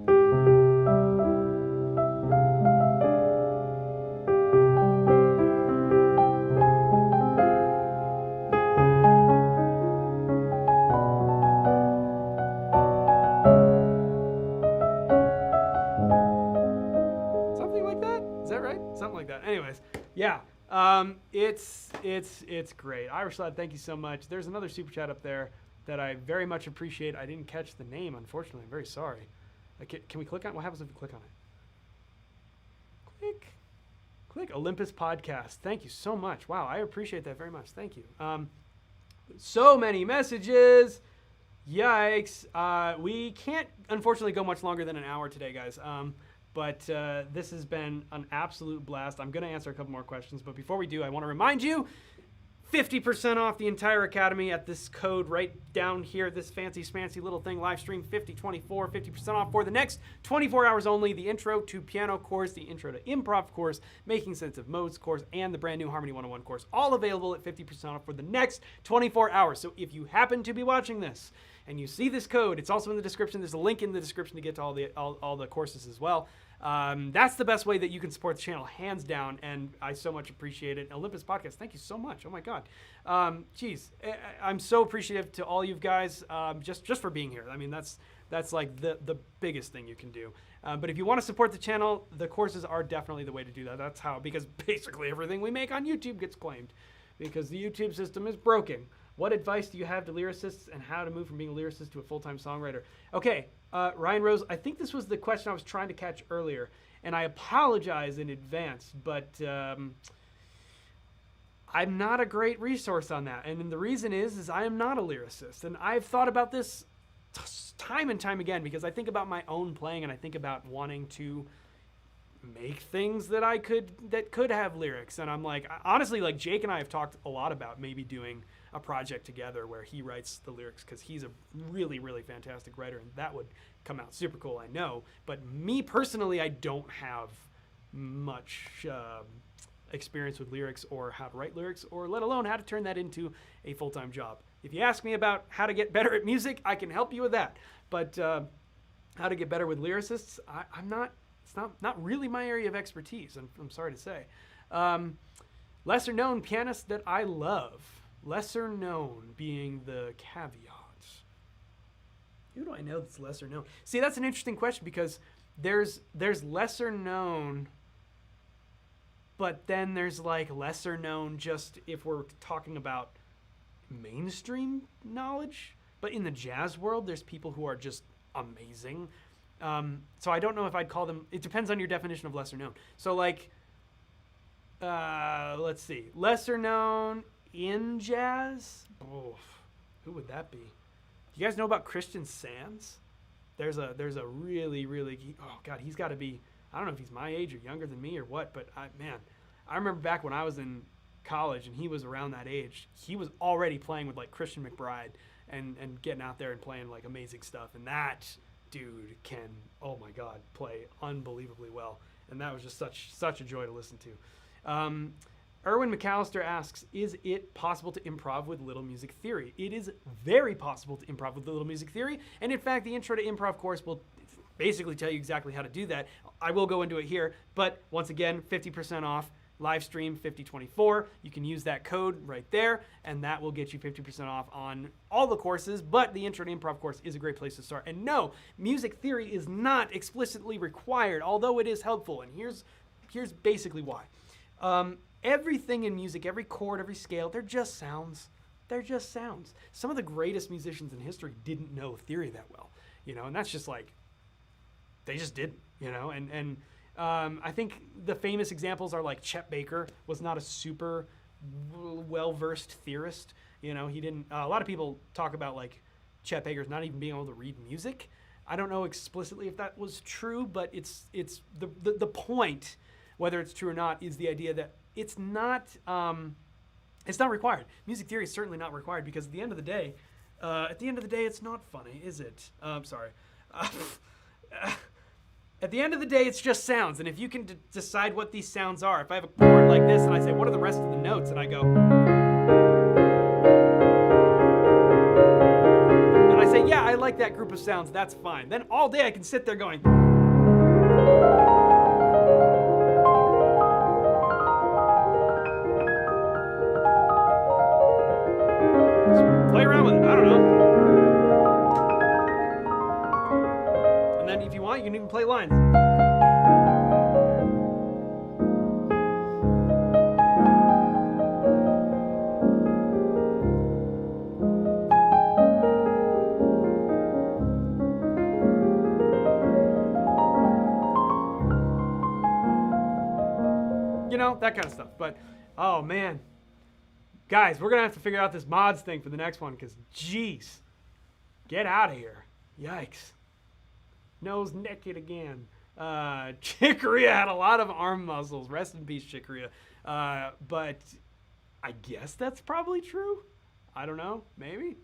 Something like that? Is that right? Something like that. Anyways, yeah. It's great. Irish Lad, thank you so much. There's another super chat up there that I very much appreciate. I didn't catch the name, unfortunately. I'm very sorry. Can we click on it? What happens if we click on it? Click Olympus Podcast. Thank you so much. Wow, I appreciate that very much. Thank you. So many messages. Yikes. We can't, unfortunately, go much longer than an hour today, guys. But this has been an absolute blast. I'm going to answer a couple more questions. But before we do, I want to remind you, 50% off the entire Academy at this code right down here, this fancy smancy little thing, live stream 5024, 50% off for the next 24 hours only. The intro to piano course, the intro to improv course, making sense of modes course, and the brand new Harmony 101 course, all available at 50% off for the next 24 hours. So if you happen to be watching this and you see this code, it's also in the description. There's a link in the description to get to all the courses as well. That's the best way that you can support the channel, hands down, and I so much appreciate it. Olympus Podcast, thank you so much. Oh my God. Geez, I'm so appreciative to all you guys just for being here. I mean, that's like the biggest thing you can do. But if you want to support the channel, the courses are definitely the way to do that. That's how, because basically everything we make on YouTube gets claimed because the YouTube system is broken. What advice do you have to lyricists and how to move from being a lyricist to a full-time songwriter? Okay, Ryan Rose, I think this was the question I was trying to catch earlier, and I apologize in advance, but I'm not a great resource on that. And the reason is I am not a lyricist. And I've thought about this time and time again because I think about my own playing and I think about wanting to make things that could have lyrics. And I'm like, honestly, like Jake and I have talked a lot about maybe doing a project together where he writes the lyrics because he's a really, really fantastic writer and that would come out super cool, I know. But me personally, I don't have much experience with lyrics or how to write lyrics or let alone how to turn that into a full-time job. If you ask me about how to get better at music, I can help you with that. But how to get better with lyricists, it's not really my area of expertise, I'm sorry to say. Lesser known pianist that I love. Lesser known being the caveat. Who do I know that's lesser known? See, that's an interesting question because there's lesser known, but then there's like lesser known just if we're talking about mainstream knowledge. But in the jazz world, there's people who are just amazing. So I don't know if I'd call them, it depends on your definition of lesser known. So like, let's see, lesser known in jazz? Oof, who would that be? You guys know about Christian Sands? There's a really, really, oh God, he's got to be, I don't know if he's my age or younger than me or what, but I remember back when I was in college and he was around that age, he was already playing with like Christian McBride and getting out there and playing like amazing stuff. And that dude can, oh my God, play unbelievably well. And that was just such a joy to listen to. Erwin McAllister asks, is it possible to improv with little music theory? It is very possible to improv with little music theory. And in fact, the Intro to Improv course will basically tell you exactly how to do that. I will go into it here, but once again, 50% off, live stream 5024. You can use that code right there, and that will get you 50% off on all the courses, but the Intro to Improv course is a great place to start. And no, music theory is not explicitly required, although it is helpful, and here's basically why. Everything in music, every chord, every scale, they're just sounds. They're just sounds. Some of the greatest musicians in history didn't know theory that well, and that's just like, they just didn't, and I think the famous examples are like Chet Baker was not a super well-versed theorist. He didn't, a lot of people talk about like Chet Baker's not even being able to read music. I don't know explicitly if that was true, but it's the point, whether it's true or not, is the idea that it's not required. Music theory is certainly not required because at the end of the day, it's not funny, is it? I'm sorry. At the end of the day, it's just sounds. And if you can decide what these sounds are, if I have a chord like this and I say, what are the rest of the notes? And I go, and I say, yeah, I like that group of sounds. That's fine. Then all day I can sit there going, play around with it. I don't know. And then if you want, you can even play lines. That kind of stuff. But, oh man. Guys, we're going to have to figure out this mods thing for the next one because, geez, get out of here. Yikes. Nose naked again. Chick Corea had a lot of arm muscles. Rest in peace, Chick Corea. But I guess that's probably true. I don't know. Maybe.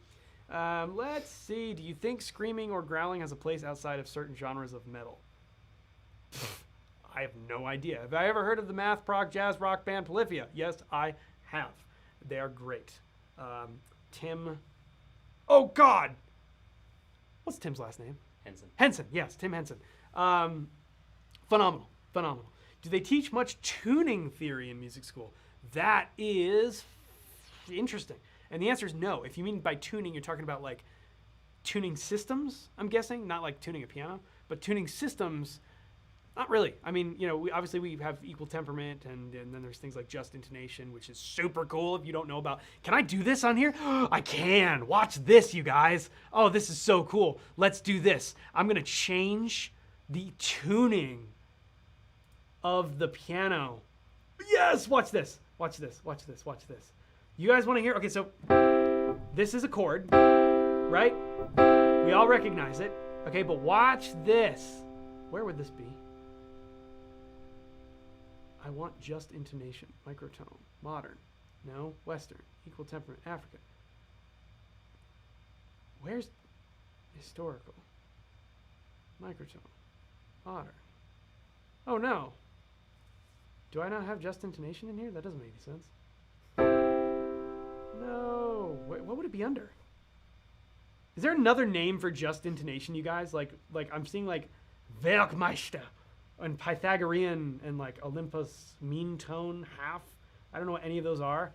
Let's see. Do you think screaming or growling has a place outside of certain genres of metal? I have no idea. Have I ever heard of the math prog jazz rock band Polyphia? Yes, I have. They are great. Tim. Oh, God. What's Tim's last name? Henson. Yes, Tim Henson. Phenomenal. Do they teach much tuning theory in music school? That is interesting. And the answer is no. If you mean by tuning, you're talking about like tuning systems, I'm guessing, not like tuning a piano, but tuning systems. Not really. I mean, you know, we have equal temperament, and then there's things like just intonation, which is super cool if you don't know about. Can I do this on here? I can. Watch this, you guys. Oh, this is so cool. Let's do this. I'm going to change the tuning of the piano. Yes, watch this. Watch this. Watch this. Watch this. You guys want to hear? Okay, so this is a chord, right? We all recognize it. Okay, but watch this. Where would this be? I want just intonation, microtone, modern, no, Western, equal temperament, African. Where's historical, microtone, modern? Oh no. Do I not have just intonation in here? That doesn't make any sense. No. What would it be under? Is there another name for just intonation, you guys? Like I'm seeing like Werkmeister and Pythagorean and like Olympus mean tone half. I don't know what any of those are.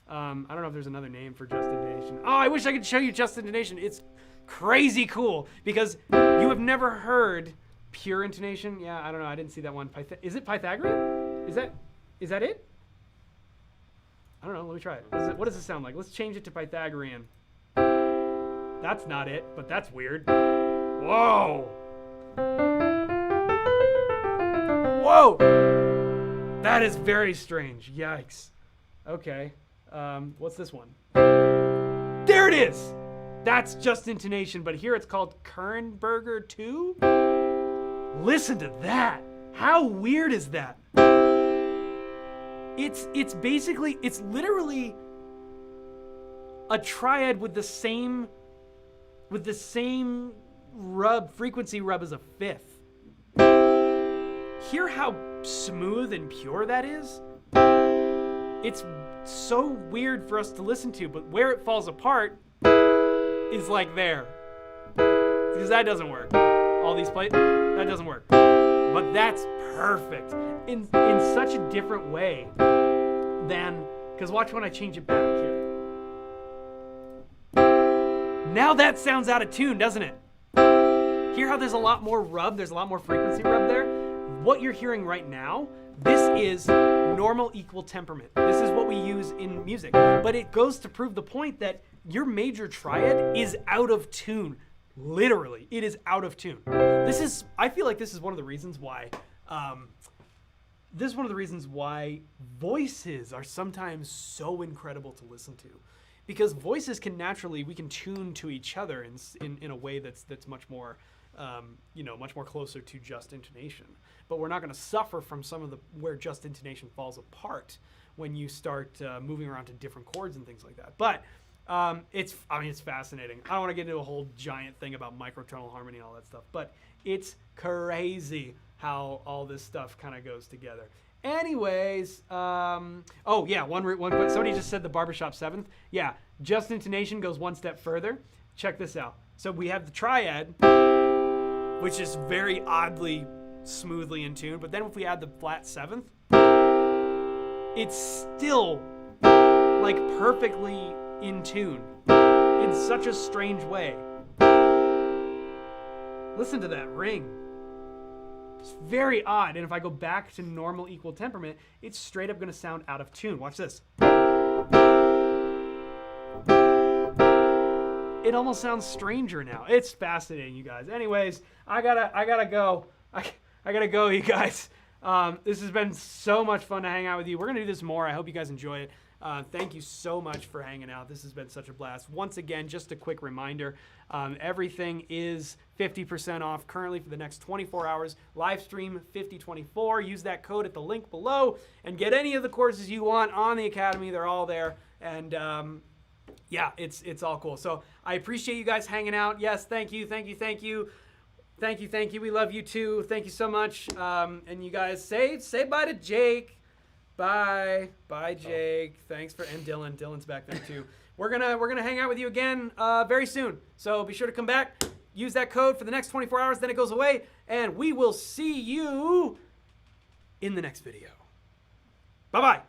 I don't know if there's another name for just intonation. Oh, I wish I could show you just intonation. It's crazy cool because you have never heard pure intonation. Yeah, I don't know. I didn't see that one. Is it Pythagorean? Is that it? I don't know. Let me try it. What does it sound like? Let's change it to Pythagorean. That's not it, but that's weird. Whoa. Whoa! That is very strange. Yikes. Okay. What's this one? There it is! That's just intonation, but here it's called Kernberger 2? Listen to that! How weird is that? It's basically, it's literally a triad with the same frequency rub as a fifth. Hear how smooth and pure that is? It's so weird for us to listen to, but where it falls apart is like there. Because that doesn't work. All these plates, that doesn't work. But that's perfect in such a different way than, because watch when I change it back here. Now that sounds out of tune, doesn't it? Hear how there's a lot more rub, there's a lot more frequency rub there? What you're hearing right now, this is normal equal temperament. This is what we use in music. But it goes to prove the point that your major triad is out of tune. Literally, it is out of tune. I feel like this is one of the reasons why, voices are sometimes so incredible to listen to. Because voices we can tune to each other in a way that's much more, much more closer to just intonation. But we're not going to suffer from where just intonation falls apart when you start moving around to different chords and things like that. But it's fascinating. I don't want to get into a whole giant thing about microtonal harmony and all that stuff, but it's crazy how all this stuff kind of goes together. Anyways, one point. Somebody just said the barbershop seventh. Yeah, just intonation goes one step further. Check this out. So we have the triad, which is very oddly smoothly in tune, but then if we add the flat seventh, it's still like perfectly in tune in such a strange way. Listen to that ring. It's very odd, and if I go back to normal equal temperament, it's straight up going to sound out of tune. Watch this. It almost sounds stranger now. It's fascinating, you guys. Anyways, I gotta go. I gotta go, you guys. This has been so much fun to hang out with you. We're gonna do this more. I hope you guys enjoy it. Thank you so much for hanging out. This has been such a blast. Once again, just a quick reminder, everything is 50% off currently for the next 24 hours. Livestream 5024. Use that code at the link below and get any of the courses you want on the Academy. They're all there. And yeah, it's all cool. So I appreciate you guys hanging out. Yes, thank you. We love you too. Thank you so much. And you guys say bye to Jake. Bye, Jake. Thanks and Dylan. Dylan's back there too. We're gonna hang out with you again very soon. So be sure to come back. Use that code for the next 24 hours. Then it goes away, and we will see you in the next video. Bye bye.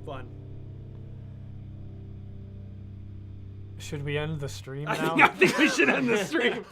fun. Should we end the stream I now? think we should end the stream.